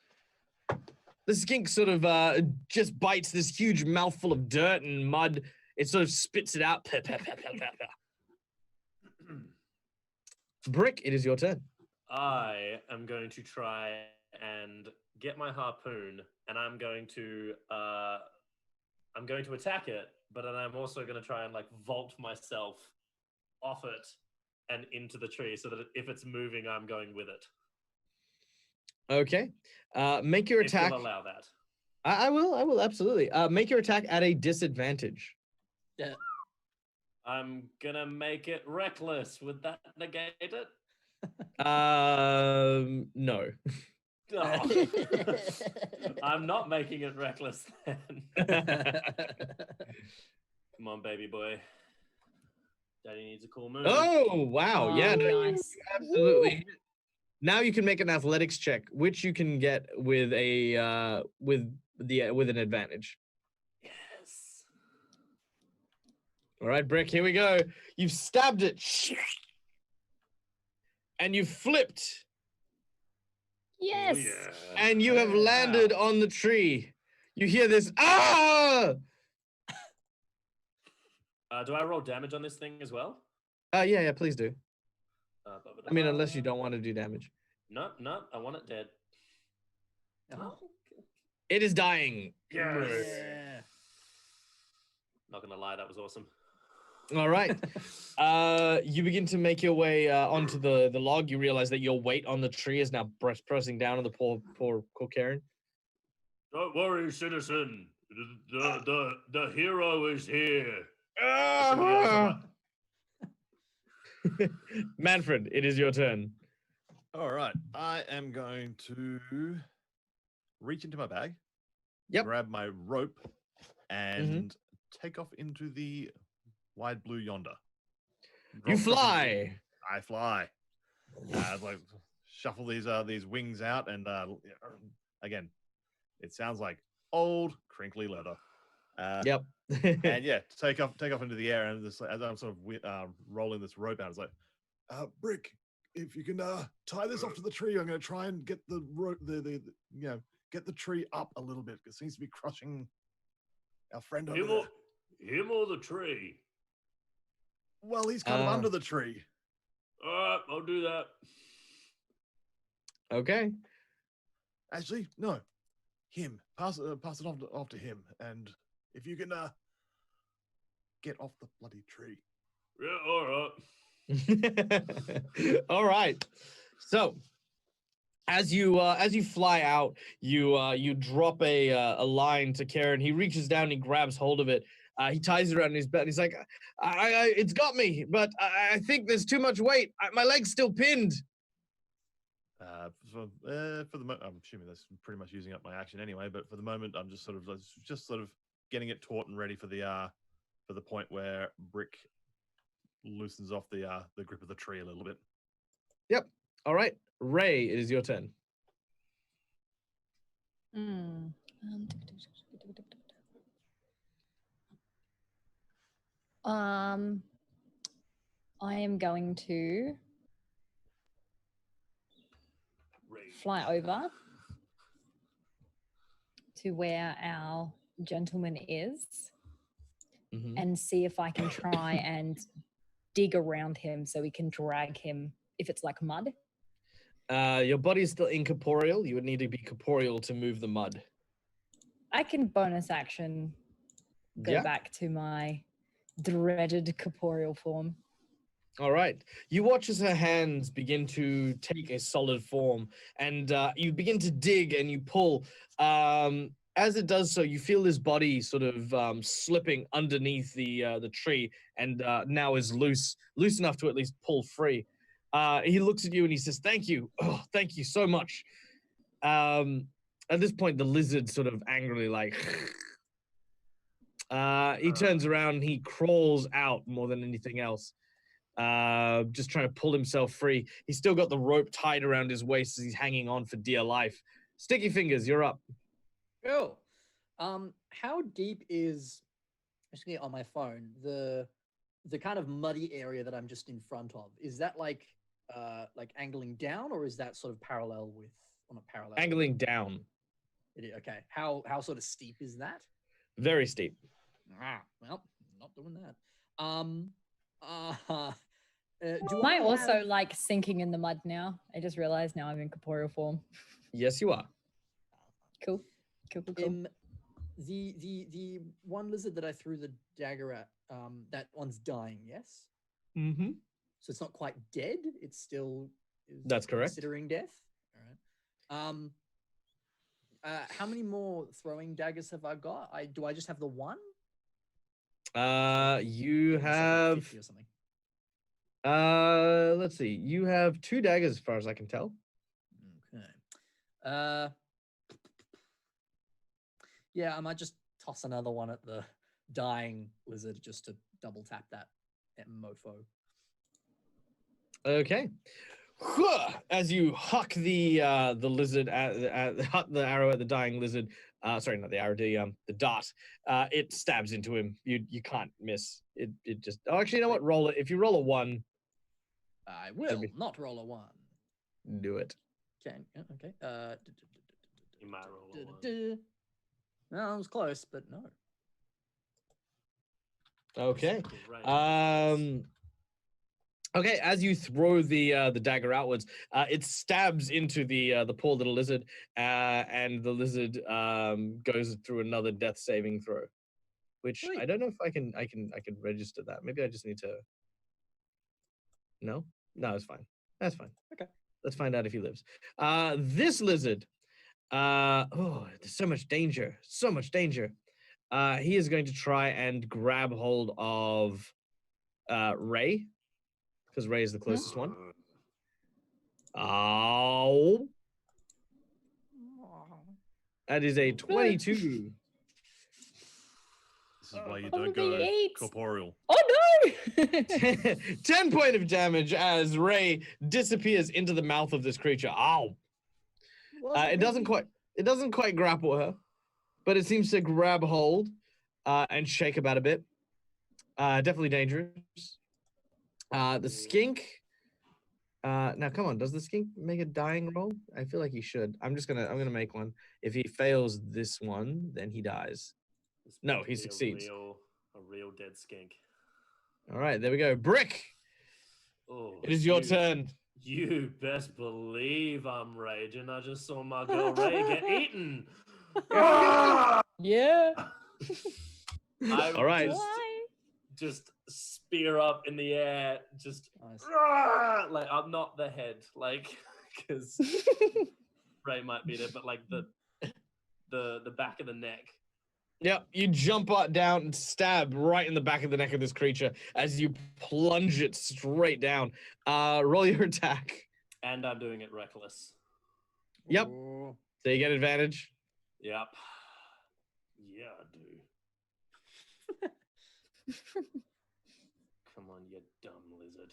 [SPEAKER 1] The skink sort of just bites this huge mouthful of dirt and mud. It sort of spits it out. Brick, it is your turn.
[SPEAKER 3] I am going to try and get my harpoon, and I'm going to attack it, but then I'm also going to try and like vault myself off it and into the tree, so that if it's moving, I'm going with it.
[SPEAKER 1] Okay. Make your
[SPEAKER 3] If you'll
[SPEAKER 1] attack.
[SPEAKER 3] allow that.
[SPEAKER 1] I will absolutely. Make your attack at a disadvantage.
[SPEAKER 4] Yeah.
[SPEAKER 3] I'm gonna make it reckless. Would that negate it?
[SPEAKER 1] No.
[SPEAKER 3] No. I'm not making it reckless then. Come on, baby boy. Daddy needs a cool move.
[SPEAKER 1] Oh wow! Yeah, no, you
[SPEAKER 5] nice.
[SPEAKER 1] absolutely. Now you can make an athletics check, which you can get with a with an advantage.
[SPEAKER 3] Yes.
[SPEAKER 1] All right, Brick. Here we go. You've stabbed it, and you've flipped,
[SPEAKER 5] Yes.
[SPEAKER 3] Oh, yeah.
[SPEAKER 1] and you have landed on the tree. You hear this? Ah!
[SPEAKER 3] Do I roll damage on this thing as well?
[SPEAKER 1] Yeah. Please do. I mean, unless you don't want to do damage.
[SPEAKER 3] No, I want it dead.
[SPEAKER 4] Oh.
[SPEAKER 1] It is dying.
[SPEAKER 3] Yes.
[SPEAKER 4] Yeah.
[SPEAKER 3] Not gonna lie, that was awesome.
[SPEAKER 1] All right. You begin to make your way onto the log. You realize that your weight on the tree is now pressing down on the poor Karen.
[SPEAKER 3] Don't worry, citizen. The hero is here.
[SPEAKER 1] Manfred, it is your turn.
[SPEAKER 2] All right. I am going to reach into my bag.
[SPEAKER 1] Yep.
[SPEAKER 2] Grab my rope and take off into the wide blue yonder.
[SPEAKER 1] You fly.
[SPEAKER 2] I fly. Like shuffle these wings out, and again, it sounds like old crinkly leather.
[SPEAKER 1] Yep.
[SPEAKER 2] And yeah, take off into the air, and this, as I'm sort of rolling this rope out, it's like, Brick, if you can tie this off to the tree, I'm going to try and get the rope, get the tree up a little bit. It seems to be crushing our friend over there.
[SPEAKER 3] Him or the tree?
[SPEAKER 2] Well, he's kind of under the tree.
[SPEAKER 3] All right, I'll do that.
[SPEAKER 1] Okay.
[SPEAKER 2] Actually, no. Him. Pass it off to him, and if you can get off the bloody tree.
[SPEAKER 3] Yeah, all right.
[SPEAKER 1] All right. So, as you fly out, you drop a line to Karen. He reaches down, he grabs hold of it. He ties it around his belt. He's like, "It's got me, but I think there's too much weight. My leg's still pinned."
[SPEAKER 2] For the moment, I'm assuming that's pretty much using up my action anyway. But for the moment, I'm just sort of getting it taut and ready for the point where Brick loosens off the grip of the tree a little bit.
[SPEAKER 1] Yep. All right, Ray, it is your turn.
[SPEAKER 5] I am going to fly over to where our gentleman is and see if I can try and dig around him so we can drag him if it's like mud.
[SPEAKER 1] Your body is still incorporeal. You would need to be corporeal to move the mud.
[SPEAKER 5] I can bonus action go back to my dreaded corporeal form.
[SPEAKER 1] All right. You watch as her hands begin to take a solid form, and you begin to dig and you pull. As it does so, you feel his body sort of slipping underneath the tree, and now is loose enough to at least pull free. He looks at you and he says, "Thank you. Oh, thank you so much." At this point, the lizard sort of angrily like... he turns around and he crawls out more than anything else. Just trying to pull himself free. He's still got the rope tied around his waist as he's hanging on for dear life. Stickyfingers, you're up.
[SPEAKER 6] Cool. How deep is, actually on my phone, the kind of muddy area that I'm just in front of? Is that like angling down, or is that sort of parallel with, or not parallel?
[SPEAKER 1] Angling down.
[SPEAKER 6] Okay. How sort of steep is that?
[SPEAKER 1] Very steep.
[SPEAKER 6] Well, not doing that.
[SPEAKER 5] Am I also like sinking in the mud now? I just realized now I'm in corporeal form.
[SPEAKER 1] Yes, you are.
[SPEAKER 5] Cool.
[SPEAKER 6] The one lizard that I threw the dagger at, that one's dying, yes?
[SPEAKER 1] Mm-hmm.
[SPEAKER 6] So it's not quite dead. It's still
[SPEAKER 1] That's correct.
[SPEAKER 6] Considering death. All right. How many more throwing daggers have I got? Do I just have the one?
[SPEAKER 1] You have...
[SPEAKER 6] Or something.
[SPEAKER 1] Let's see. You have 2 daggers as far as I can tell.
[SPEAKER 6] Okay. Yeah, I might just toss another one at the dying lizard just to double tap that mofo.
[SPEAKER 1] Okay. As you huck the lizard huck the arrow at the dying lizard, sorry, not the arrow, the dart. It stabs into him. You can't miss. It just. Oh, actually, you know what? Roll it. If you roll a 1,
[SPEAKER 6] I will not roll a 1.
[SPEAKER 1] Do it.
[SPEAKER 6] Okay.
[SPEAKER 3] You might roll a 1.
[SPEAKER 6] No, it was close, but no.
[SPEAKER 1] Okay. Okay, as you throw the dagger outwards, it stabs into the poor little lizard, and the lizard goes through another death saving throw. which
[SPEAKER 6] Sweet.
[SPEAKER 1] I don't know if I can register that. Maybe I just need to. No, it's fine. That's fine.
[SPEAKER 6] Okay.
[SPEAKER 1] Let's find out if he lives. This lizard. Oh, there's so much danger. So much danger. He is going to try and grab hold of Ray, because Ray is the closest one. Oh, that is a 22.
[SPEAKER 2] This is why you
[SPEAKER 5] Oh,
[SPEAKER 2] don't
[SPEAKER 5] the
[SPEAKER 2] go
[SPEAKER 5] eight.
[SPEAKER 2] corporeal.
[SPEAKER 5] Oh no!
[SPEAKER 1] 10 point of damage as Ray disappears into the mouth of this creature. Ow! It doesn't quite grapple her, but it seems to grab hold and shake about a bit. Definitely dangerous. The skink. Now come on, does the skink make a dying roll? I feel like he should. I'm gonna make one. If he fails this one, then he dies.
[SPEAKER 3] This
[SPEAKER 1] No,
[SPEAKER 3] could
[SPEAKER 1] he
[SPEAKER 3] be
[SPEAKER 1] succeeds.
[SPEAKER 3] A real dead skink.
[SPEAKER 1] All right, there we go. Brick,
[SPEAKER 3] Oh,
[SPEAKER 1] it is your turn.
[SPEAKER 3] You best believe I'm raging. I just saw my girl Ray get eaten.
[SPEAKER 5] Yeah.
[SPEAKER 3] I
[SPEAKER 1] All right.
[SPEAKER 3] just spear up in the air, just
[SPEAKER 6] Nice.
[SPEAKER 3] like I'm not the head, like because Ray might be there, but like the back of the neck.
[SPEAKER 1] Yep, you jump down and stab right in the back of the neck of this creature as you plunge it straight down. Roll your attack.
[SPEAKER 3] And I'm doing it reckless.
[SPEAKER 1] Yep.
[SPEAKER 6] Ooh.
[SPEAKER 1] So you get advantage.
[SPEAKER 3] Yep. Yeah, I do. Come on, you dumb lizard.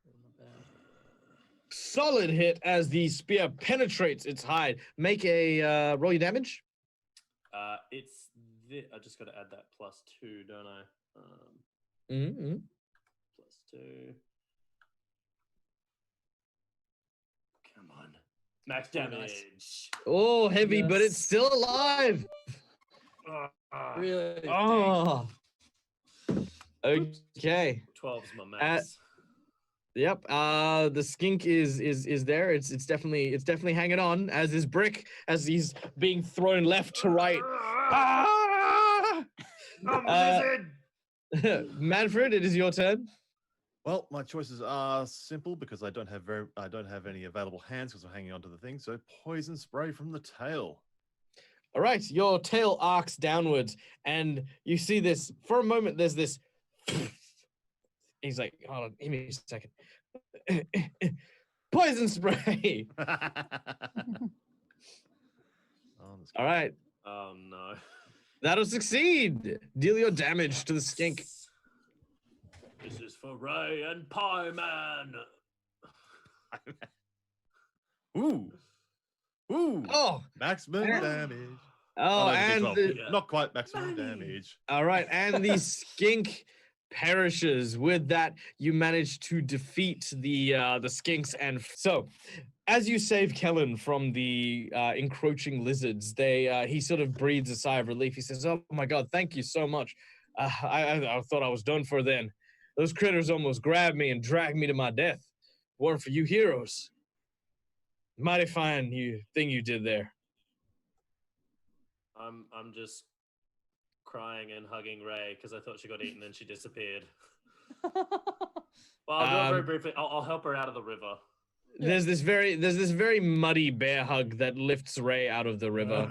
[SPEAKER 6] Not bad.
[SPEAKER 1] Solid hit as the spear penetrates its hide. Make a roll your damage.
[SPEAKER 3] It's I just got to add that +2, don't I?
[SPEAKER 1] Mm-hmm.
[SPEAKER 3] +2. Come on, max damage.
[SPEAKER 1] Oh, heavy, but it's still alive.
[SPEAKER 6] Really?
[SPEAKER 1] Oh. Okay.
[SPEAKER 3] 12's my max.
[SPEAKER 1] Yep. The skink is there. It's definitely hanging on, as is Brick, as he's being thrown left to right. Manfred, it is your turn.
[SPEAKER 2] Well, my choices are simple because I don't have any available hands because I'm hanging onto the thing. So poison spray from the tail.
[SPEAKER 1] All right, your tail arcs downwards, and you see this for a moment. There's this. He's like, hold on, give me a second. Poison spray. All right,
[SPEAKER 3] Oh no.
[SPEAKER 1] that'll succeed. Deal your damage to the skink.
[SPEAKER 3] This is for Ray and Pie Man.
[SPEAKER 2] Ooh.
[SPEAKER 1] Oh,
[SPEAKER 2] Maximum damage.
[SPEAKER 1] oh,
[SPEAKER 2] no,
[SPEAKER 1] and
[SPEAKER 2] D12.
[SPEAKER 1] the,
[SPEAKER 2] Not quite maximum damage.
[SPEAKER 1] all right, and the skink perishes. With that, you manage to defeat the skinks, and so as you save Kellen from the encroaching lizards, he sort of breathes a sigh of relief. He says, "Oh my God, thank you so much. I thought I was done for then. Those critters almost grabbed me and dragged me to my death. Weren't for you heroes. Mighty fine thing you did there."
[SPEAKER 3] I'm just crying and hugging Ray because I thought she got eaten and she disappeared. Well, I'll do it very briefly. I'll help her out of the river.
[SPEAKER 1] There's this very muddy bear hug that lifts Ray out of the river.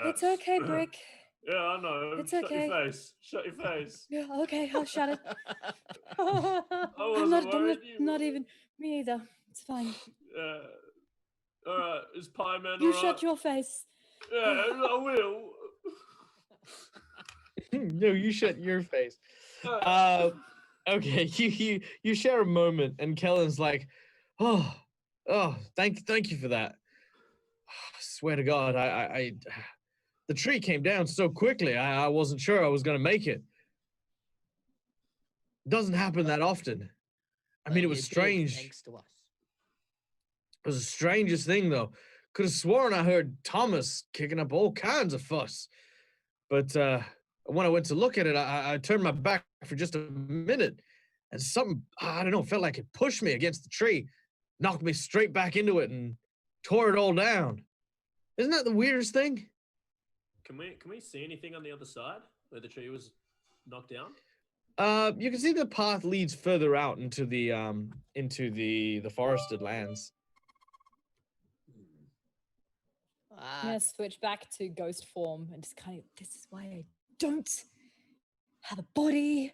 [SPEAKER 5] It's okay, Brick.
[SPEAKER 3] Yeah, I know.
[SPEAKER 5] It's
[SPEAKER 3] Shut
[SPEAKER 5] okay.
[SPEAKER 3] your face. Shut your face.
[SPEAKER 5] Yeah, okay, I'll shut it.
[SPEAKER 3] I
[SPEAKER 5] I'm
[SPEAKER 3] wasn't worried.
[SPEAKER 5] not even me either. It's fine.
[SPEAKER 3] All right, is Pie Man
[SPEAKER 5] You
[SPEAKER 3] all
[SPEAKER 5] shut
[SPEAKER 3] right?
[SPEAKER 5] your face.
[SPEAKER 3] Yeah, I will.
[SPEAKER 1] No, you shut your face. Okay, you share a moment, and Kellen's like, oh, thank you for that. I swear to God, I the tree came down so quickly. I wasn't sure I was gonna make it. Doesn't happen that often. I mean, it was
[SPEAKER 6] You did,
[SPEAKER 1] strange.
[SPEAKER 6] Thanks to us.
[SPEAKER 1] It was the strangest thing, though. Could have sworn I heard Thomas kicking up all kinds of fuss. But when I went to look at it, I turned my back for just a minute, and something, I don't know, felt like it pushed me against the tree, knocked me straight back into it, and tore it all down. Isn't that the weirdest thing?
[SPEAKER 3] Can we see anything on the other side where the tree was knocked down?
[SPEAKER 1] You can see the path leads further out into the forested lands.
[SPEAKER 5] I'm gonna switch back to ghost form and just kind of. This is why I don't have a body.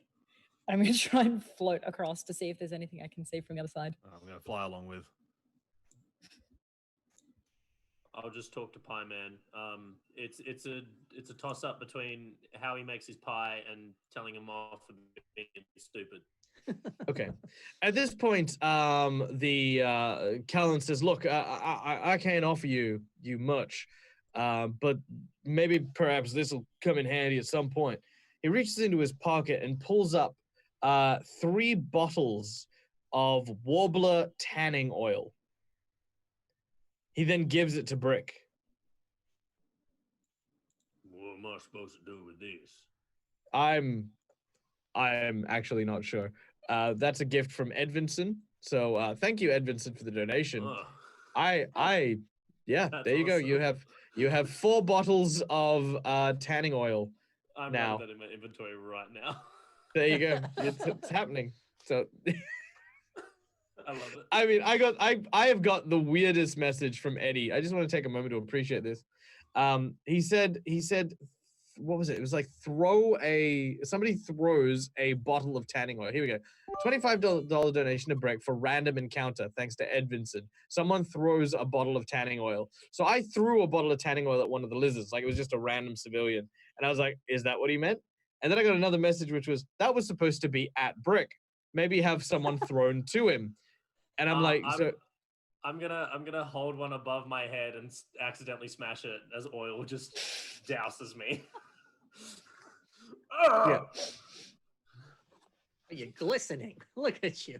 [SPEAKER 5] I'm gonna try and float across to see if there's anything I can see from the other side.
[SPEAKER 2] I'm gonna fly along with.
[SPEAKER 3] I'll just talk to Pie Man. It's a toss up between how he makes his pie and telling him off for being stupid.
[SPEAKER 1] Okay. At this point, the Callan says, "Look, I can't offer you much, but maybe perhaps this will come in handy at some point." He reaches into his pocket and pulls up 3 bottles of Warbler tanning oil. He then gives it to Brick.
[SPEAKER 3] What am I supposed to do with this?
[SPEAKER 1] I'm actually not sure. That's a gift from Edvinson. So thank you, Edvinson, for the donation.
[SPEAKER 3] Oh,
[SPEAKER 1] Yeah,
[SPEAKER 3] That's
[SPEAKER 1] there you go.
[SPEAKER 3] awesome.
[SPEAKER 1] You have 4 bottles of tanning oil.
[SPEAKER 3] I'm
[SPEAKER 1] now.
[SPEAKER 3] running that in my inventory right now.
[SPEAKER 1] There you go. It's happening. So
[SPEAKER 3] I love it.
[SPEAKER 1] I mean, I have got the weirdest message from Eddie. I just want to take a moment to appreciate this. He said, what was it? It was like somebody throws a bottle of tanning oil. Here we go. $25 donation to Breck for random encounter, thanks to Edvinson. Someone throws a bottle of tanning oil. So I threw a bottle of tanning oil at one of the lizards, like it was just a random civilian. And I was like, is that what he meant? And then I got another message, which was, that was supposed to be at Brick. Maybe have someone thrown to him. And I'm like,
[SPEAKER 3] I'm gonna hold one above my head and accidentally smash it as oil just douses me.
[SPEAKER 1] Yeah.
[SPEAKER 6] You're glistening. Look at you.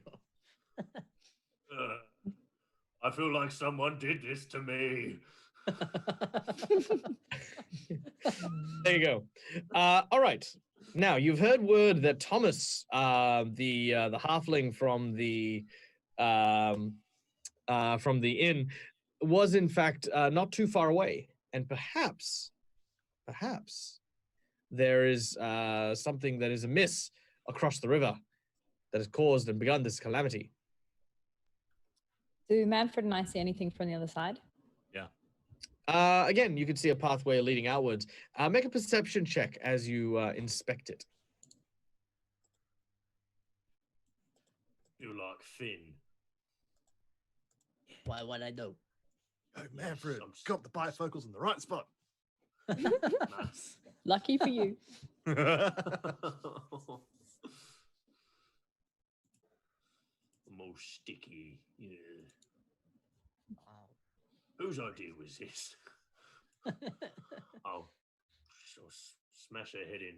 [SPEAKER 3] I feel like someone did this to me.
[SPEAKER 1] There you go. All right. Now you've heard word that Thomas, the halfling from the inn, was in fact not too far away, and perhaps there is something that is amiss across the river that has caused and begun this calamity.
[SPEAKER 5] Do Manfred and I see anything from the other side?
[SPEAKER 1] Again, you can see a pathway leading outwards. Make a perception check as you inspect it.
[SPEAKER 3] You like Finn.
[SPEAKER 6] Why would I know?
[SPEAKER 7] Oh, Manfred, got the bifocals in the right spot.
[SPEAKER 3] Nice.
[SPEAKER 5] Lucky for you.
[SPEAKER 3] More sticky. Yeah.
[SPEAKER 6] Wow.
[SPEAKER 3] Whose idea was this? I'll smash her head in.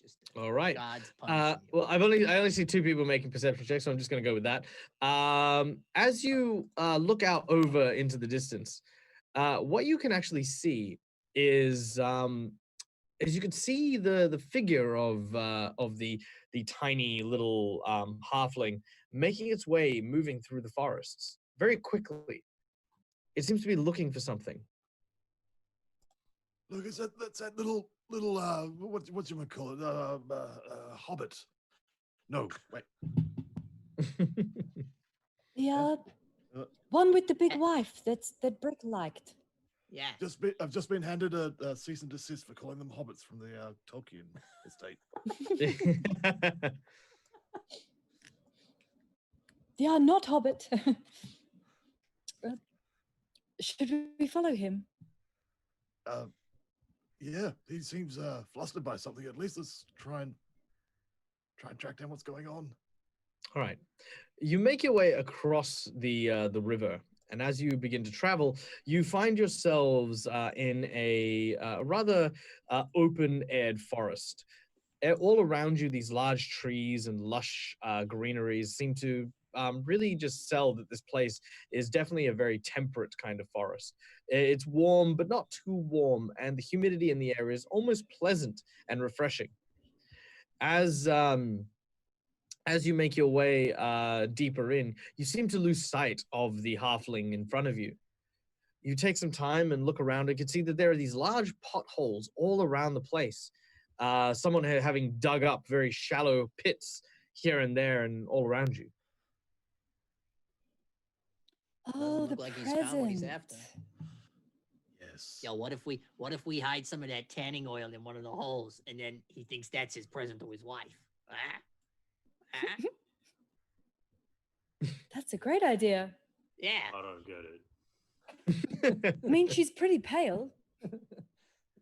[SPEAKER 6] Just
[SPEAKER 1] All right.
[SPEAKER 6] God's punishing you.
[SPEAKER 1] Well, I only see 2 people making perception checks, so I'm just going to go with that. As you look out over into the distance, what you can actually see is you can see the figure of the tiny little halfling making its way, moving through the forests very quickly. It seems to be looking for something.
[SPEAKER 7] Look, that's that little what you would call it? Hobbit. No, wait.
[SPEAKER 5] The one with the big wife that Brick liked.
[SPEAKER 6] Yeah.
[SPEAKER 7] I've just been handed a cease and desist for calling them hobbits from the Tolkien estate.
[SPEAKER 5] They are not hobbit. Should we follow him?
[SPEAKER 7] Yeah, he seems flustered by something. At least let's try and track down what's going on.
[SPEAKER 1] All right. You make your way across the river, and as you begin to travel, you find yourselves in a rather open-aired forest. All around you, these large trees and lush greeneries seem to really just sell that this place is definitely a very temperate kind of forest. It's warm, but not too warm, and the humidity in the air is almost pleasant and refreshing. As you make your way deeper in, you seem to lose sight of the halfling in front of you. you take some time and look around and can see that there are these large potholes all around the place. Someone having dug up very shallow pits here and there and all around you.
[SPEAKER 5] Oh,
[SPEAKER 6] look
[SPEAKER 5] the
[SPEAKER 6] like he's found what he's
[SPEAKER 5] present.
[SPEAKER 6] after.
[SPEAKER 2] Yes.
[SPEAKER 4] Yo, what if we hide some of that tanning oil in one of the holes, and then he thinks that's his present to his wife? Ah? Ah?
[SPEAKER 5] That's a great idea.
[SPEAKER 3] I
[SPEAKER 4] Yeah.
[SPEAKER 3] don't get it.
[SPEAKER 5] I mean, she's pretty pale.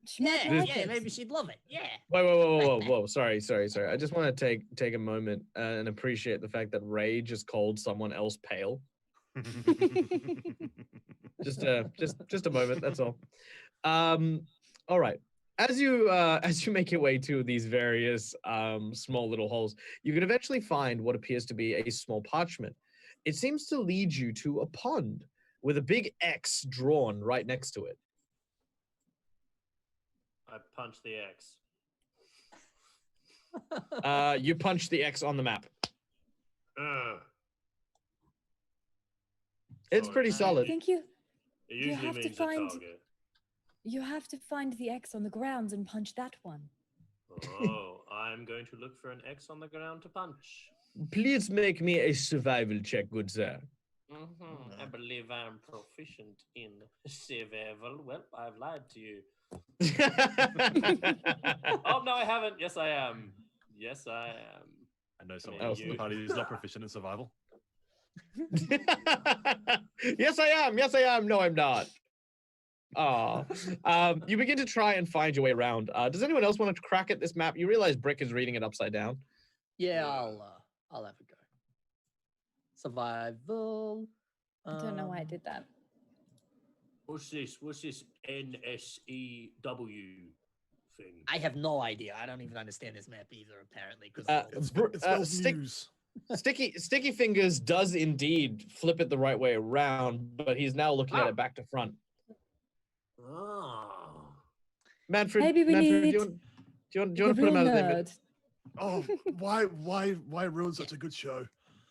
[SPEAKER 5] She might
[SPEAKER 4] Yeah,
[SPEAKER 5] like
[SPEAKER 4] yeah,
[SPEAKER 5] it.
[SPEAKER 4] maybe she'd love it. Yeah.
[SPEAKER 1] Whoa. Sorry. I just want to take a moment and appreciate the fact that Ray just called someone else pale. Just a moment, that's all. All right. As you make your way to these various small little holes, you can eventually find what appears to be a small parchment. It seems to lead you to a pond with a big X drawn right next to it.
[SPEAKER 3] I punched the X.
[SPEAKER 1] You punch the X on the map. It's
[SPEAKER 3] Sorry.
[SPEAKER 1] pretty
[SPEAKER 5] I
[SPEAKER 1] solid.
[SPEAKER 5] think you
[SPEAKER 3] It usually
[SPEAKER 5] have to
[SPEAKER 3] means
[SPEAKER 5] find-
[SPEAKER 3] a target.
[SPEAKER 5] you have to find the X on the ground and punch that one.
[SPEAKER 3] Oh, I'm going to look for an X on the ground to punch.
[SPEAKER 1] Please make me a survival check, good sir.
[SPEAKER 3] I believe I'm proficient in survival. Well, I've lied to you. Oh, no, I haven't. Yes, I am. Yes, I am.
[SPEAKER 2] I know someone
[SPEAKER 3] Yeah,
[SPEAKER 2] else in the
[SPEAKER 3] you-
[SPEAKER 2] party who's not proficient in survival.
[SPEAKER 1] Yes, I am. No, I'm not. Oh, you begin to try and find your way around. Does anyone else want to crack at this map? You realize Brick is reading it upside down.
[SPEAKER 6] Yeah, I'll have a go. Survival.
[SPEAKER 5] I don't know why I did that.
[SPEAKER 3] What's this? What's this NSEW thing?
[SPEAKER 4] I have no idea. I don't even understand this map either, apparently. Because
[SPEAKER 7] It's spelled news.
[SPEAKER 1] Sticky Fingers does indeed flip it the right way around, but he's now looking at it back to front.
[SPEAKER 3] Oh.
[SPEAKER 1] Manfred,
[SPEAKER 5] Maybe we
[SPEAKER 1] Manfred,
[SPEAKER 5] need
[SPEAKER 1] do you want to
[SPEAKER 5] the
[SPEAKER 1] put him
[SPEAKER 5] real
[SPEAKER 1] out of their
[SPEAKER 5] nerd.
[SPEAKER 7] Oh, why ruin such a good show?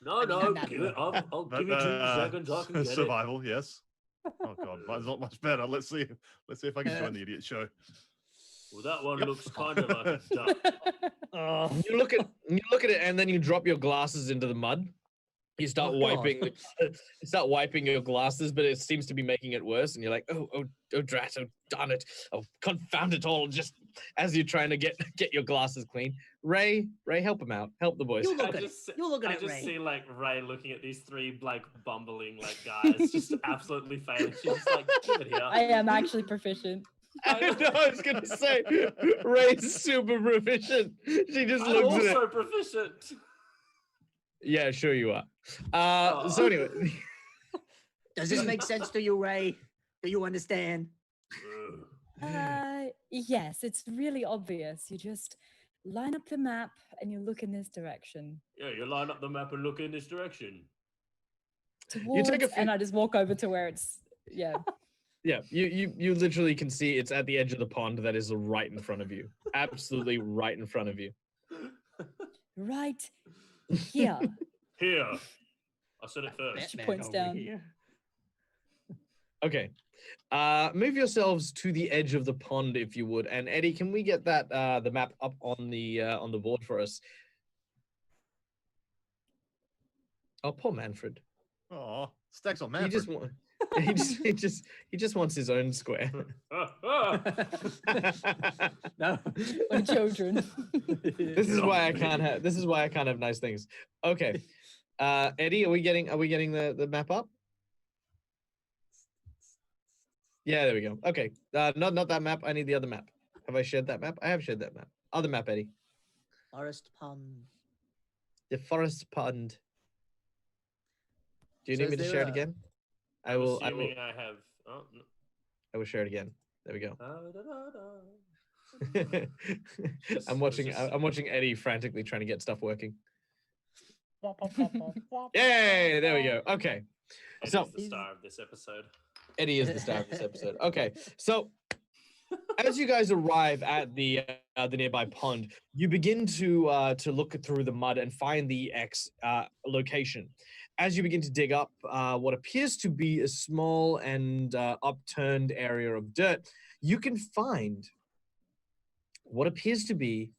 [SPEAKER 3] No,
[SPEAKER 4] I'm not
[SPEAKER 3] give it. I'll
[SPEAKER 2] But,
[SPEAKER 3] give you 2 seconds. I can get it.
[SPEAKER 2] survival, yes. Oh god, mine's not much better. Let's see if I can join the idiot show.
[SPEAKER 3] Well, that one
[SPEAKER 2] Yep.
[SPEAKER 3] looks kind of like a duck.
[SPEAKER 1] You look at it, and then you drop your glasses into the mud. You start
[SPEAKER 6] Oh, God.
[SPEAKER 1] wiping your glasses, but it seems to be making it worse. And you're like, oh, drat, oh, darn it, oh, confound it all! Just as you're trying to get your glasses clean, Ray, help him out, help the boys.
[SPEAKER 4] You look
[SPEAKER 3] I
[SPEAKER 4] at it.
[SPEAKER 3] just,
[SPEAKER 4] You look at
[SPEAKER 3] I
[SPEAKER 4] it,
[SPEAKER 3] just
[SPEAKER 4] Ray.
[SPEAKER 3] see like Ray looking at these 3 like bumbling like guys, just absolutely failing. She's just like, give it here.
[SPEAKER 5] I am actually proficient.
[SPEAKER 1] I know, I was gonna say, Ray's super proficient. She just
[SPEAKER 3] I'm
[SPEAKER 1] looks at it.
[SPEAKER 3] also proficient.
[SPEAKER 1] Yeah, sure you are. So anyway,
[SPEAKER 4] Does this make sense to you, Ray? Do you understand?
[SPEAKER 5] Yes, it's really obvious. You just line up the map and you look in this direction.
[SPEAKER 3] Yeah, you line up the map and look in this direction.
[SPEAKER 5] Towards,
[SPEAKER 1] take a few-
[SPEAKER 5] and I just walk over to where it's, yeah.
[SPEAKER 1] yeah, you literally can see it's at the edge of the pond that is right in front of you. Absolutely right in front of you.
[SPEAKER 5] Right here.
[SPEAKER 3] Here. I said it first.
[SPEAKER 5] She
[SPEAKER 4] Batman
[SPEAKER 5] points
[SPEAKER 4] over
[SPEAKER 5] down.
[SPEAKER 4] here.
[SPEAKER 1] Okay. Move yourselves to the edge of the pond, if you would. And Eddie, can we get that the map up on the board for us? Oh, poor Manfred.
[SPEAKER 2] Oh, stacks on
[SPEAKER 1] He
[SPEAKER 2] Manfred.
[SPEAKER 1] just want, he just wants his own square.
[SPEAKER 4] No.
[SPEAKER 5] My children.
[SPEAKER 1] This is why I can't have nice things. Okay. Eddie, are we getting the map up? Yeah, there we go. Okay. Not that map. I need the other map. Have I shared that map? I have shared that map. Other map, Eddie.
[SPEAKER 4] Forest pond.
[SPEAKER 1] The forest pond. Do you
[SPEAKER 6] So
[SPEAKER 1] need me
[SPEAKER 6] is
[SPEAKER 1] to
[SPEAKER 6] there
[SPEAKER 1] share it
[SPEAKER 6] a-
[SPEAKER 1] again? I
[SPEAKER 3] I'm
[SPEAKER 1] will
[SPEAKER 3] assuming I have. Oh, no.
[SPEAKER 1] I will share it again. There we go.
[SPEAKER 3] Just-
[SPEAKER 1] I'm
[SPEAKER 3] it was just-
[SPEAKER 1] watching Eddie frantically trying to get stuff working. Yay! There we go. Okay.
[SPEAKER 3] Eddie's
[SPEAKER 1] So-
[SPEAKER 3] the star of this episode.
[SPEAKER 1] Eddie is the star of this episode. Okay, so as you guys arrive at the nearby pond, you begin to look through the mud and find the X location. as you begin to dig up what appears to be a small and upturned area of dirt, you can find what appears to be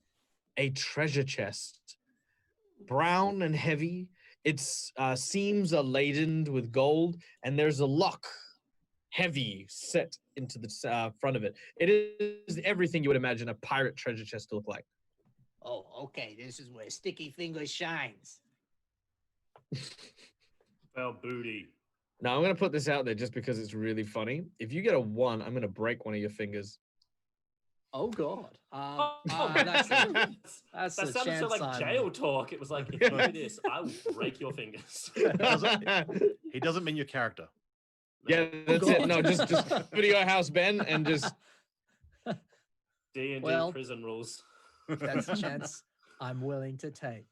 [SPEAKER 1] a treasure chest, brown and heavy. Its seams are laden with gold, and there's a lock, heavy, set into the front of it. It is everything you would imagine a pirate treasure chest to look like.
[SPEAKER 4] Oh, okay. This is where Stickyfingers shines.
[SPEAKER 3] Well, booty.
[SPEAKER 1] Now, I'm going to put this out there just because it's really funny. If you get a 1, I'm going to break one of your fingers.
[SPEAKER 6] Oh God.
[SPEAKER 4] That's
[SPEAKER 3] that
[SPEAKER 4] a
[SPEAKER 3] sounded so
[SPEAKER 4] chance
[SPEAKER 3] like
[SPEAKER 4] I'm-
[SPEAKER 3] jail talk. It was like, if you do this, I will break your fingers.
[SPEAKER 2] He doesn't mean your character.
[SPEAKER 1] Yeah, that's it. No, just go to your house, Ben, and just...
[SPEAKER 3] D&D
[SPEAKER 4] Well-
[SPEAKER 3] prison rules.
[SPEAKER 4] That's a chance I'm willing to take.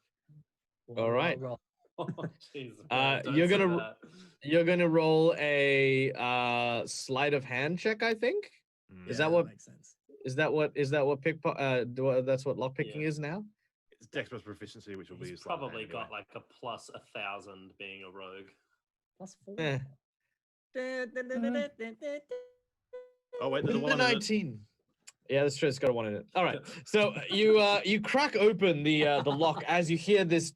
[SPEAKER 1] All right.
[SPEAKER 4] Roll.
[SPEAKER 3] Oh, jeez, don't
[SPEAKER 1] you're
[SPEAKER 3] say
[SPEAKER 1] gonna-
[SPEAKER 3] that.
[SPEAKER 1] You're going to roll a sleight of hand check, I think?
[SPEAKER 2] Mm.
[SPEAKER 1] Is that what-
[SPEAKER 4] makes sense?
[SPEAKER 1] Is that what that's what lockpicking
[SPEAKER 3] Yeah.
[SPEAKER 1] is now?
[SPEAKER 2] It's Dexterous proficiency, which will be
[SPEAKER 3] He's
[SPEAKER 2] sleight of
[SPEAKER 3] probably
[SPEAKER 2] hand
[SPEAKER 3] got
[SPEAKER 2] anyway.
[SPEAKER 3] like a plus 1,000 being a rogue.
[SPEAKER 4] Plus 4.
[SPEAKER 1] Eh.
[SPEAKER 2] Oh wait, there's a
[SPEAKER 1] With
[SPEAKER 2] one.
[SPEAKER 1] the
[SPEAKER 2] in it.
[SPEAKER 1] 19. Yeah, that's true. It's got a 1 in it. All right. So you crack open the lock as you hear this.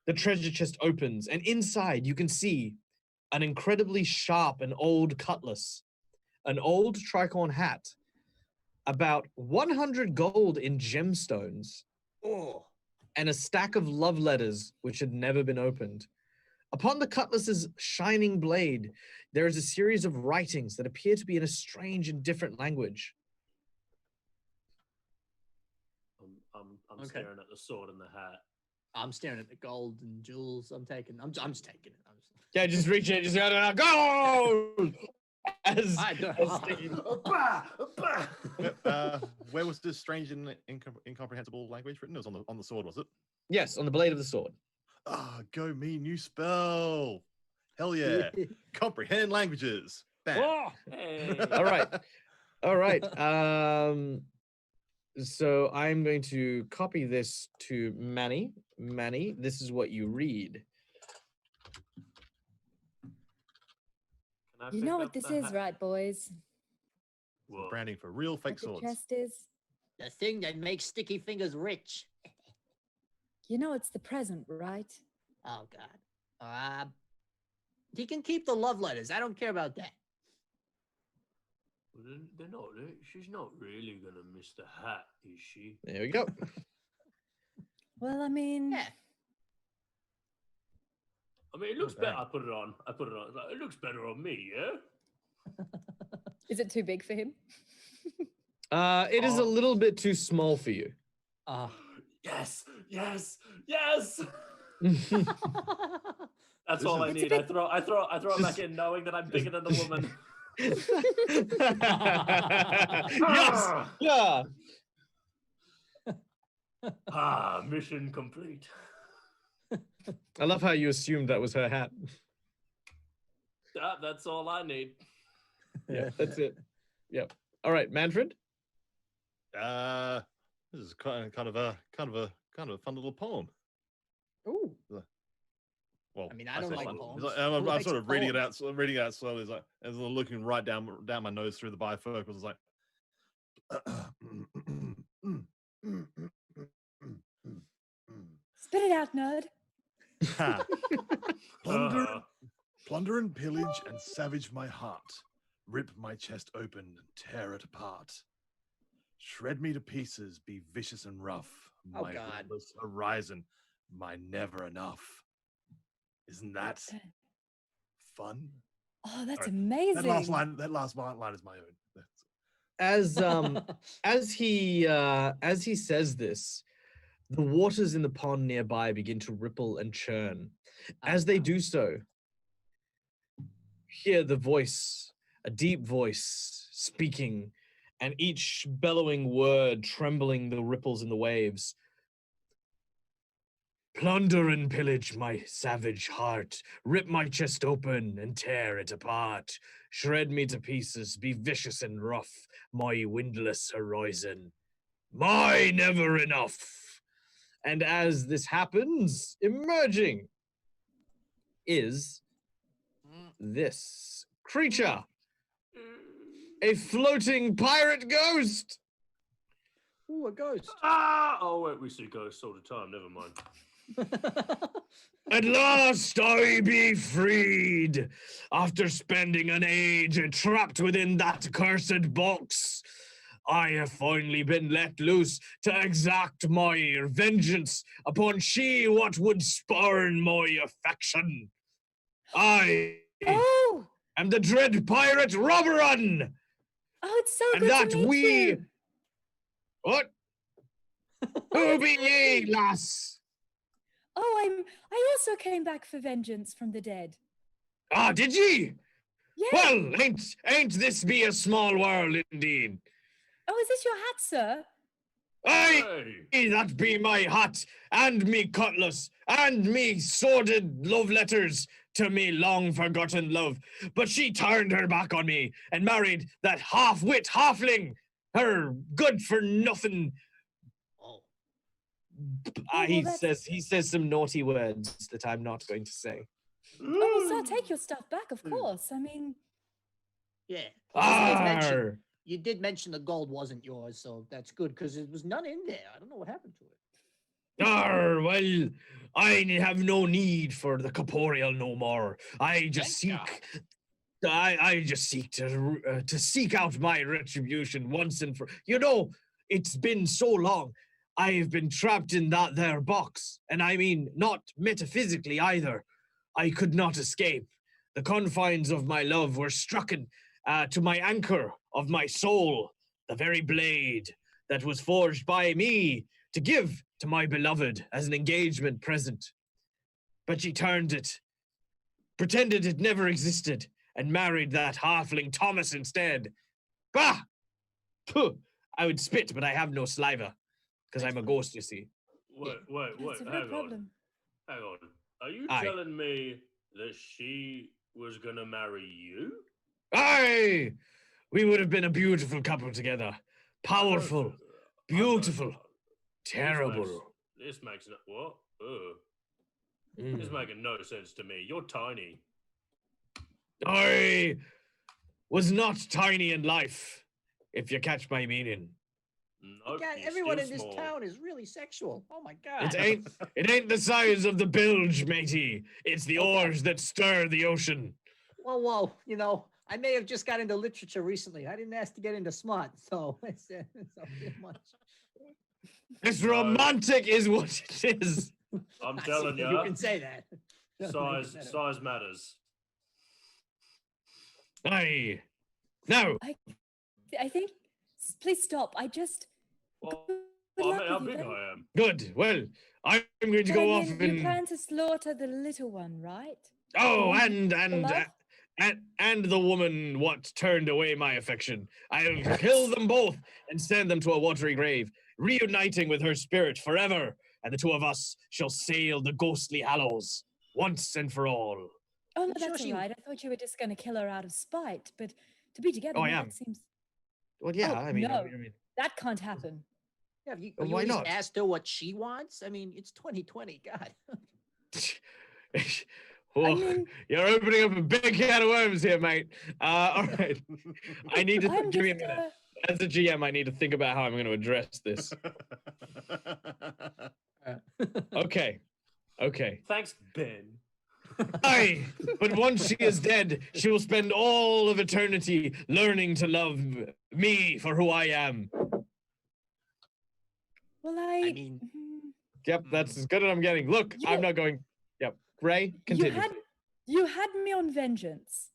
[SPEAKER 1] The treasure chest opens, and inside you can see an incredibly sharp and old cutlass, an old tricorn hat, about 100 gold in gemstones, and a stack of love letters which had never been opened. Upon the cutlass's shining blade, there is a series of writings that appear to be in a strange and different language.
[SPEAKER 3] I'm
[SPEAKER 4] Okay.
[SPEAKER 3] staring at the sword and the hat.
[SPEAKER 4] I'm staring at the gold and jewels. I'm just taking it.
[SPEAKER 1] Yeah, just reach it, just go! As,
[SPEAKER 4] I don't-
[SPEAKER 1] as Sticky-
[SPEAKER 2] Where was this strange and incomprehensible language written? It was on the sword, was it?
[SPEAKER 1] yes, on the blade of the sword.
[SPEAKER 2] Ah, go me, new spell. Hell yeah. Comprehend languages. Bam.
[SPEAKER 3] Hey.
[SPEAKER 1] All right. All right. So I'm going to copy this to Manny. Manny, this is what you read.
[SPEAKER 3] Can I
[SPEAKER 5] You
[SPEAKER 3] pick
[SPEAKER 5] know
[SPEAKER 3] up
[SPEAKER 5] what this
[SPEAKER 3] the
[SPEAKER 5] is,
[SPEAKER 3] hat?
[SPEAKER 5] right, boys?
[SPEAKER 3] Whoa.
[SPEAKER 2] Branding for real fake
[SPEAKER 5] What the
[SPEAKER 2] swords.
[SPEAKER 5] chest is?
[SPEAKER 4] The thing that makes Stickyfingers rich.
[SPEAKER 5] You know it's the present, right?
[SPEAKER 4] Oh God. He can keep the love letters. I don't care about that.
[SPEAKER 3] Well, they're not. She's not really gonna miss the hat, is she?
[SPEAKER 1] There we go.
[SPEAKER 5] Well, I mean,
[SPEAKER 4] Yeah.
[SPEAKER 3] I mean, it looks
[SPEAKER 2] Oh,
[SPEAKER 3] better.
[SPEAKER 2] dang.
[SPEAKER 3] I put it on. It's like, it looks better on me, yeah.
[SPEAKER 5] is it too big for him?
[SPEAKER 1] It is a
[SPEAKER 3] Oh.
[SPEAKER 1] little bit too small for you.
[SPEAKER 3] Yes, yes, yes. That's
[SPEAKER 2] This
[SPEAKER 3] all I
[SPEAKER 2] is-
[SPEAKER 3] need. I throw it back in, knowing that I'm bigger than the woman.
[SPEAKER 1] Yes. Yeah.
[SPEAKER 3] Ah, mission complete.
[SPEAKER 1] I love how you assumed that was her hat.
[SPEAKER 3] That's all I need.
[SPEAKER 1] Yeah, that's it. Yep. All right, Manfred.
[SPEAKER 2] This is kind of a fun little poem.
[SPEAKER 4] Ooh.
[SPEAKER 2] Well,
[SPEAKER 4] I mean, I don't
[SPEAKER 2] say
[SPEAKER 4] like
[SPEAKER 2] fun.
[SPEAKER 4] poems.
[SPEAKER 2] It's like-
[SPEAKER 4] Who
[SPEAKER 2] I'm
[SPEAKER 4] likes
[SPEAKER 2] sort
[SPEAKER 4] a
[SPEAKER 2] of reading it
[SPEAKER 4] poem?
[SPEAKER 2] out, reading it out slowly. It's like as I'm looking right down my nose through the bifocals. It's like.
[SPEAKER 5] Spit it out, nerd.
[SPEAKER 7] Plunder,
[SPEAKER 3] Uh,
[SPEAKER 7] plunder and pillage and savage my heart. Rip my chest open and tear it apart. Shred me to pieces, be vicious and rough.
[SPEAKER 4] Oh,
[SPEAKER 7] My
[SPEAKER 4] God.
[SPEAKER 7] endless horizon, my never enough. Isn't that fun?
[SPEAKER 5] Oh, that's
[SPEAKER 7] Alright,
[SPEAKER 5] amazing.
[SPEAKER 7] That last line is my own.
[SPEAKER 1] As he says this, the waters in the pond nearby begin to ripple and churn. As they do so, hear the voice, a deep voice speaking, and each bellowing word trembling the ripples in the waves. Plunder and pillage my savage heart, rip my chest open and tear it apart, shred me to pieces, be vicious and rough, my windless horizon, my never enough. And as this happens, emerging is this creature. A floating pirate ghost.
[SPEAKER 6] Ooh, a ghost.
[SPEAKER 3] Ah! Oh, wait, we see ghosts all the time. Never mind.
[SPEAKER 1] At last I be freed, after spending an age trapped within that cursed box. I have finally been let loose to exact my vengeance upon she what would spurn my affection. I
[SPEAKER 5] Oh,
[SPEAKER 1] am the dread pirate Robberon,
[SPEAKER 5] oh, it's so
[SPEAKER 1] and
[SPEAKER 5] good
[SPEAKER 1] that
[SPEAKER 5] to meet
[SPEAKER 1] we...
[SPEAKER 5] you.
[SPEAKER 1] What? Who be ye, lass?
[SPEAKER 5] Oh, I also came back for vengeance from the dead.
[SPEAKER 1] Ah, did ye?
[SPEAKER 5] Yeah.
[SPEAKER 1] Well, ain't this be a small world indeed?
[SPEAKER 5] Oh, is this your hat, sir?
[SPEAKER 1] Aye,
[SPEAKER 3] Hey.
[SPEAKER 1] that be my hat, and me cutlass, and me sordid love letters to me long forgotten love. But she turned her back on me and married that half-wit halfling, her good for nothing.
[SPEAKER 6] Oh.
[SPEAKER 5] well,
[SPEAKER 1] He
[SPEAKER 5] that's-
[SPEAKER 1] says some naughty words that I'm not going to say.
[SPEAKER 5] Oh, well, sir, take your stuff back, of course. I mean,
[SPEAKER 6] Yeah. You did mention-
[SPEAKER 1] Arr!
[SPEAKER 6] You did mention the gold wasn't yours, so that's good because there was none in there. I don't know what happened to it.
[SPEAKER 1] Arr, well, I have no need for the corporeal no more. I just
[SPEAKER 6] Thank
[SPEAKER 1] seek, I just seek to seek out my retribution once and for. You know, it's been so long. I've been trapped in that there box, and I mean not metaphysically either. I could not escape. The confines of my love were strucken to my anchor of my soul, the very blade that was forged by me to give to my beloved as an engagement present. But she turned it, pretended it never existed, and married that halfling Thomas instead. Bah! Puh! I would spit, but I have no saliva, because I'm a ghost, you see.
[SPEAKER 3] Wait,
[SPEAKER 5] that's a
[SPEAKER 3] hang
[SPEAKER 5] real
[SPEAKER 3] on.
[SPEAKER 5] problem.
[SPEAKER 3] Hang on. Are you
[SPEAKER 1] Aye.
[SPEAKER 3] telling me that she was gonna marry you?
[SPEAKER 1] Aye! We would have been a beautiful couple together. Powerful, beautiful, terrible.
[SPEAKER 3] This makes no what? This is making no sense to me. You're tiny.
[SPEAKER 1] I was not tiny in life, if you catch my meaning.
[SPEAKER 3] Nope,
[SPEAKER 6] God,
[SPEAKER 3] you're
[SPEAKER 6] everyone
[SPEAKER 3] still
[SPEAKER 6] in this
[SPEAKER 3] small.
[SPEAKER 6] town is really sexual. Oh my god.
[SPEAKER 1] It ain't the size of the bilge, matey. It's the
[SPEAKER 6] Okay.
[SPEAKER 1] oars that stir the ocean.
[SPEAKER 6] Whoa. You know, I may have just got into literature recently. I didn't ask to get into smart, so it's not too much.
[SPEAKER 1] It's romantic is what it is.
[SPEAKER 3] I'm
[SPEAKER 6] I see,
[SPEAKER 3] telling
[SPEAKER 6] you
[SPEAKER 3] you,
[SPEAKER 6] can say that.
[SPEAKER 3] size matters.
[SPEAKER 1] Aye. Now,
[SPEAKER 5] I think, please stop. I just.
[SPEAKER 3] Well,
[SPEAKER 5] good
[SPEAKER 3] I
[SPEAKER 5] luck
[SPEAKER 3] mean, how
[SPEAKER 5] with you,
[SPEAKER 3] big
[SPEAKER 5] then.
[SPEAKER 3] I am.
[SPEAKER 1] good. Well, I'm going to
[SPEAKER 5] But I
[SPEAKER 1] go off
[SPEAKER 5] mean, you
[SPEAKER 1] and
[SPEAKER 5] plan to slaughter the little one, right?
[SPEAKER 1] oh,
[SPEAKER 5] one
[SPEAKER 1] and
[SPEAKER 5] love?
[SPEAKER 1] and the woman what turned away my affection. I'll kill them both and send them to a watery grave, reuniting with her spirit forever, and the two of us shall sail the ghostly hallows once and for all.
[SPEAKER 5] Oh, no,
[SPEAKER 6] Sure,
[SPEAKER 5] that's
[SPEAKER 6] she-
[SPEAKER 5] all right. I thought you were just going to kill her out of spite, but to be together,
[SPEAKER 1] Oh, I
[SPEAKER 5] no,
[SPEAKER 1] am.
[SPEAKER 5] that seems.
[SPEAKER 1] Well, yeah,
[SPEAKER 5] Oh,
[SPEAKER 1] I mean,
[SPEAKER 5] no. That can't happen.
[SPEAKER 6] Yeah, have you,
[SPEAKER 1] Well,
[SPEAKER 6] you
[SPEAKER 1] why
[SPEAKER 6] at least
[SPEAKER 1] not?
[SPEAKER 6] asked her what she wants? I mean, it's 2020. God.
[SPEAKER 1] Well,
[SPEAKER 5] mean-
[SPEAKER 1] you're opening up a big can of worms here, mate. All right. I need to
[SPEAKER 5] I'm
[SPEAKER 1] give me a
[SPEAKER 5] just,
[SPEAKER 1] minute. As a GM, I need to think about how I'm going to address this. Okay.
[SPEAKER 3] Thanks, Ben.
[SPEAKER 1] Aye, but once she is dead, she will spend all of eternity learning to love me for who I am.
[SPEAKER 5] Well,
[SPEAKER 6] I mean,
[SPEAKER 1] Yep, that's as good as I'm getting. Look, I'm
[SPEAKER 5] You-
[SPEAKER 1] not going. Yep, Ray, continue.
[SPEAKER 5] You had me on vengeance.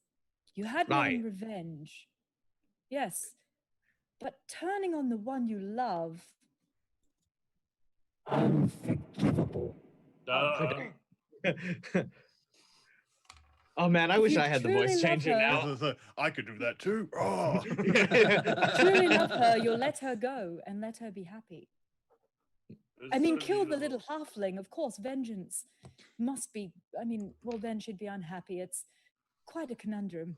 [SPEAKER 5] You had me
[SPEAKER 1] Aye.
[SPEAKER 5] on revenge. Yes. But turning on the one you love. Unforgivable.
[SPEAKER 1] Oh man, I
[SPEAKER 5] If
[SPEAKER 1] wish
[SPEAKER 5] you
[SPEAKER 1] I had the
[SPEAKER 5] truly
[SPEAKER 1] voice
[SPEAKER 5] love
[SPEAKER 1] changing
[SPEAKER 5] her-
[SPEAKER 1] now.
[SPEAKER 7] I could do that too. Oh.
[SPEAKER 5] Truly love her, you'll let her go and let her be happy. I mean, kill the little halfling, of course, vengeance must be, I mean, well, then she'd be unhappy. It's quite a conundrum.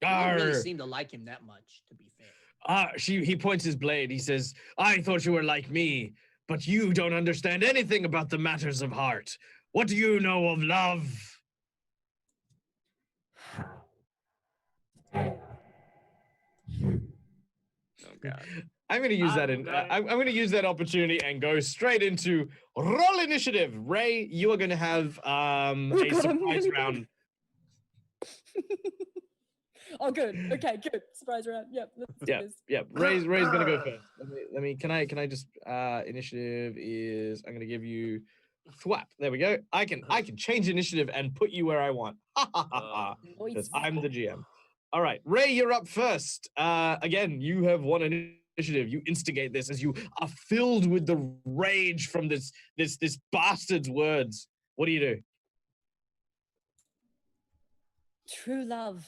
[SPEAKER 6] you didn't really
[SPEAKER 1] Arr.
[SPEAKER 6] seem to like him that much, to be fair.
[SPEAKER 1] He points his blade. He says, I thought you were like me, but you don't understand anything about the matters of heart. What do you know of love?
[SPEAKER 9] Oh God.
[SPEAKER 1] I'm going to use that I'm going to use that opportunity and go straight into roll initiative. Ray, you are going to have a surprise round.
[SPEAKER 5] Oh, good. Okay, good. Surprise round. Yep. Let's do this.
[SPEAKER 1] Yep. Ray's going to go first. Let me. Can I just? Initiative is. I'm going to give you. Thwap. There we go. I can change initiative and put you where I want. Because I'm the GM. All right, Ray, you're up first. Again, you have one initiative. You instigate this as you are filled with the rage from this bastard's words. What do you do?
[SPEAKER 5] True love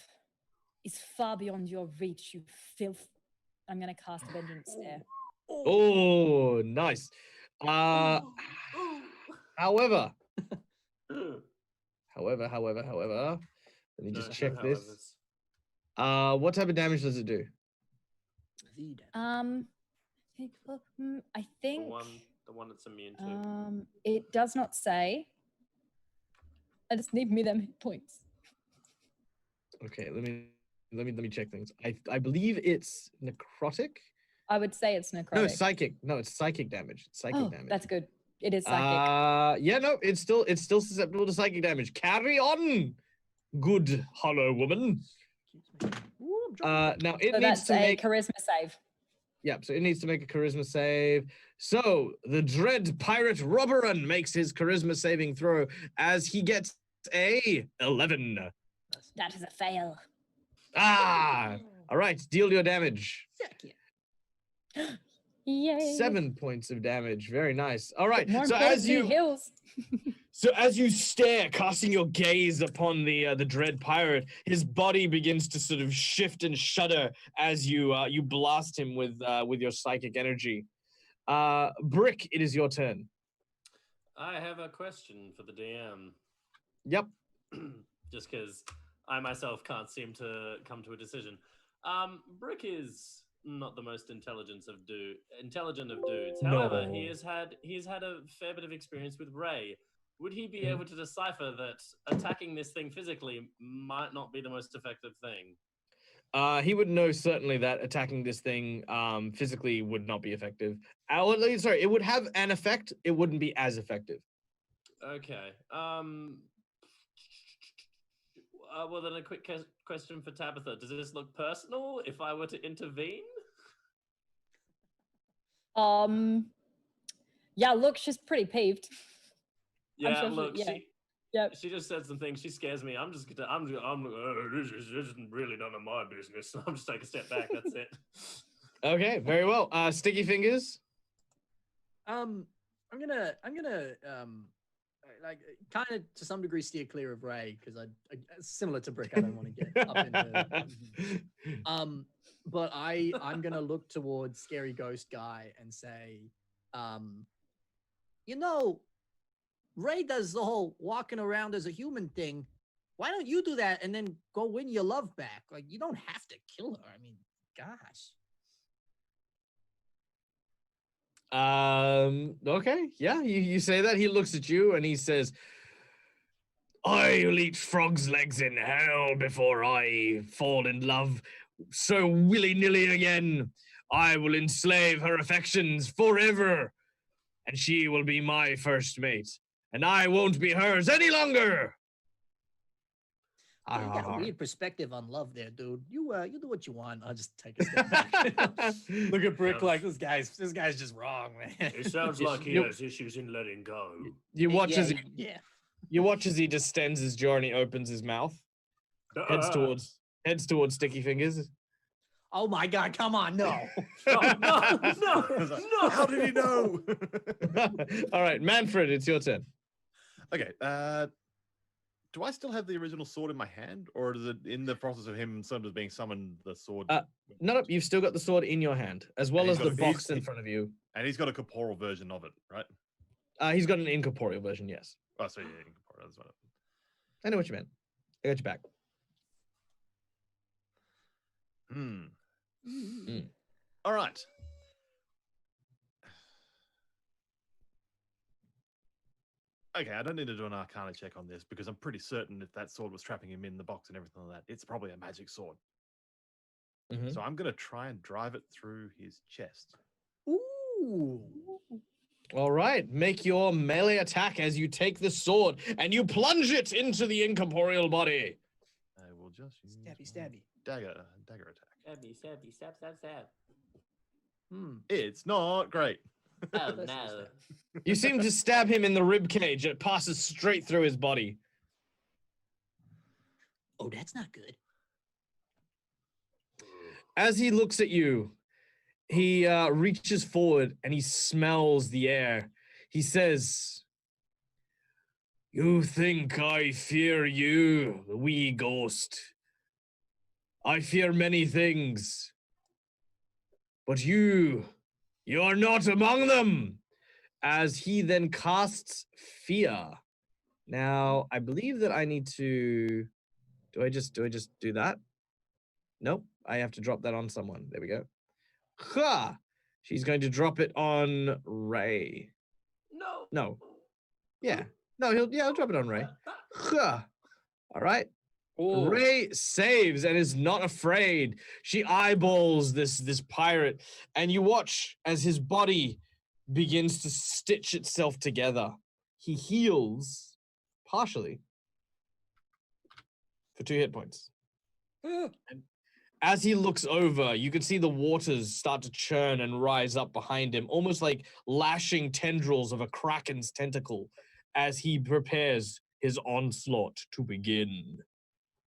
[SPEAKER 5] is far beyond your reach, you filth. I'm going to cast Vengeance Stare.
[SPEAKER 1] Oh, nice. However, let me just check this. What type of damage does it do?
[SPEAKER 5] I think
[SPEAKER 3] the one that's immune to.
[SPEAKER 5] it does not say. I just need me them hit points.
[SPEAKER 1] Okay, let me check things. I believe it's necrotic.
[SPEAKER 5] I would say it's necrotic.
[SPEAKER 1] No, psychic. No, it's psychic damage. Psychic damage.
[SPEAKER 5] That's good. It is psychic.
[SPEAKER 1] Yeah, no, it's still susceptible to psychic damage. Carry on, good hollow woman. Now it needs to make
[SPEAKER 5] charisma save.
[SPEAKER 1] Yep, so it needs to make a charisma save. So the dread pirate Robinswood makes his charisma saving throw as he gets a 11.
[SPEAKER 5] That is a fail.
[SPEAKER 1] All right, deal your damage.
[SPEAKER 5] Yay.
[SPEAKER 1] 7 points of damage. Very nice. All right.
[SPEAKER 5] More
[SPEAKER 1] So as you
[SPEAKER 5] heals.
[SPEAKER 1] So as you stare, casting your gaze upon the dread pirate, his body begins to sort of shift and shudder as you blast him with your psychic energy. Brick, it is your turn.
[SPEAKER 3] I have a question for the DM.
[SPEAKER 1] Yep.
[SPEAKER 3] Just because I myself can't seem to come to a decision. Brick is not the most intelligent of dudes. However,
[SPEAKER 1] No.
[SPEAKER 3] he has had a fair bit of experience with Ray. Would he be able to decipher that attacking this thing physically might not be the most effective thing?
[SPEAKER 1] He would know certainly that attacking this thing physically would not be effective. Sorry, it would have an effect. It wouldn't be as effective.
[SPEAKER 3] Okay. Well, then a quick question for Tabatha. Does this look personal if I were to intervene?
[SPEAKER 5] Yeah, look, she's pretty peeved.
[SPEAKER 3] Yeah,
[SPEAKER 5] sure
[SPEAKER 3] look,
[SPEAKER 5] she
[SPEAKER 3] just said some things. She scares me. I'm this is really none of my business. I'm just take a step back. That's it.
[SPEAKER 1] Okay, very well. Stickyfingers.
[SPEAKER 6] I'm gonna like kind of to some degree steer clear of Ray because I similar to Brick. I don't want to get up into. But I'm gonna look towards Scary Ghost Guy and say, Ray does the whole walking around as a human thing. Why don't you do that and then go win your love back? Like, you don't have to kill her. I mean, gosh.
[SPEAKER 1] Okay, yeah, you say that. He looks at you and he says, I'll eat frog's legs in hell before I fall in love so willy-nilly again. I will enslave her affections forever, and she will be my first mate, and I won't be hers any longer.
[SPEAKER 6] You got a weird perspective on love there, dude. You do what you want. I'll just take a step back. Look at Brick like this guy's just wrong, man.
[SPEAKER 3] It sounds like he has issues in letting go.
[SPEAKER 1] You watch as he distends his jaw and he opens his mouth. Heads towards Stickyfingers.
[SPEAKER 6] Oh my God! Come on, no!
[SPEAKER 3] No!
[SPEAKER 2] How did he know?
[SPEAKER 1] All right, Manfred, it's your turn.
[SPEAKER 2] Okay. Do I still have the original sword in my hand, or is it in the process of him sort of being summoned? The sword.
[SPEAKER 1] No, you've still got the sword in your hand, as well as the box in front of you.
[SPEAKER 2] And he's got a corporeal version of it, right?
[SPEAKER 1] He's got an incorporeal version, yes.
[SPEAKER 2] Oh, so yeah, incorporeal. That's what
[SPEAKER 1] I know what you meant. I got you back.
[SPEAKER 2] All right. Okay, I don't need to do an Arcana check on this because I'm pretty certain if that sword was trapping him in the box and everything like that, it's probably a magic sword.
[SPEAKER 1] Mhm.
[SPEAKER 2] So I'm going to try and drive it through his chest.
[SPEAKER 6] Ooh.
[SPEAKER 1] All right, make your melee attack as you take the sword and you plunge it into the incorporeal body.
[SPEAKER 2] I will just use
[SPEAKER 6] Stabby,
[SPEAKER 2] my
[SPEAKER 6] stabby.
[SPEAKER 2] dagger attack.
[SPEAKER 3] Stabby, stabby, stab, stab, stab.
[SPEAKER 2] It's not great.
[SPEAKER 3] Oh
[SPEAKER 6] First
[SPEAKER 3] no.
[SPEAKER 6] stab.
[SPEAKER 1] You seem to stab him in the rib cage. It passes straight through his body.
[SPEAKER 4] Oh, that's not good.
[SPEAKER 1] As he looks at you, he reaches forward and he smells the air. He says, "You think I fear you, wee ghost? I fear many things, but you are not among them." As he then casts fear. Now, I believe that I need to. Do I just do that? Nope. I have to drop that on someone. There we go. Ha! She's going to drop it on Ray.
[SPEAKER 3] No.
[SPEAKER 1] No. Yeah. No, he'll drop it on Ray. Ha! All right. Ray saves and is not afraid. She eyeballs this pirate, and you watch as his body begins to stitch itself together. He heals partially for 2 hit points. And as he looks over, you can see the waters start to churn and rise up behind him, almost like lashing tendrils of a kraken's tentacle as he prepares his onslaught to begin.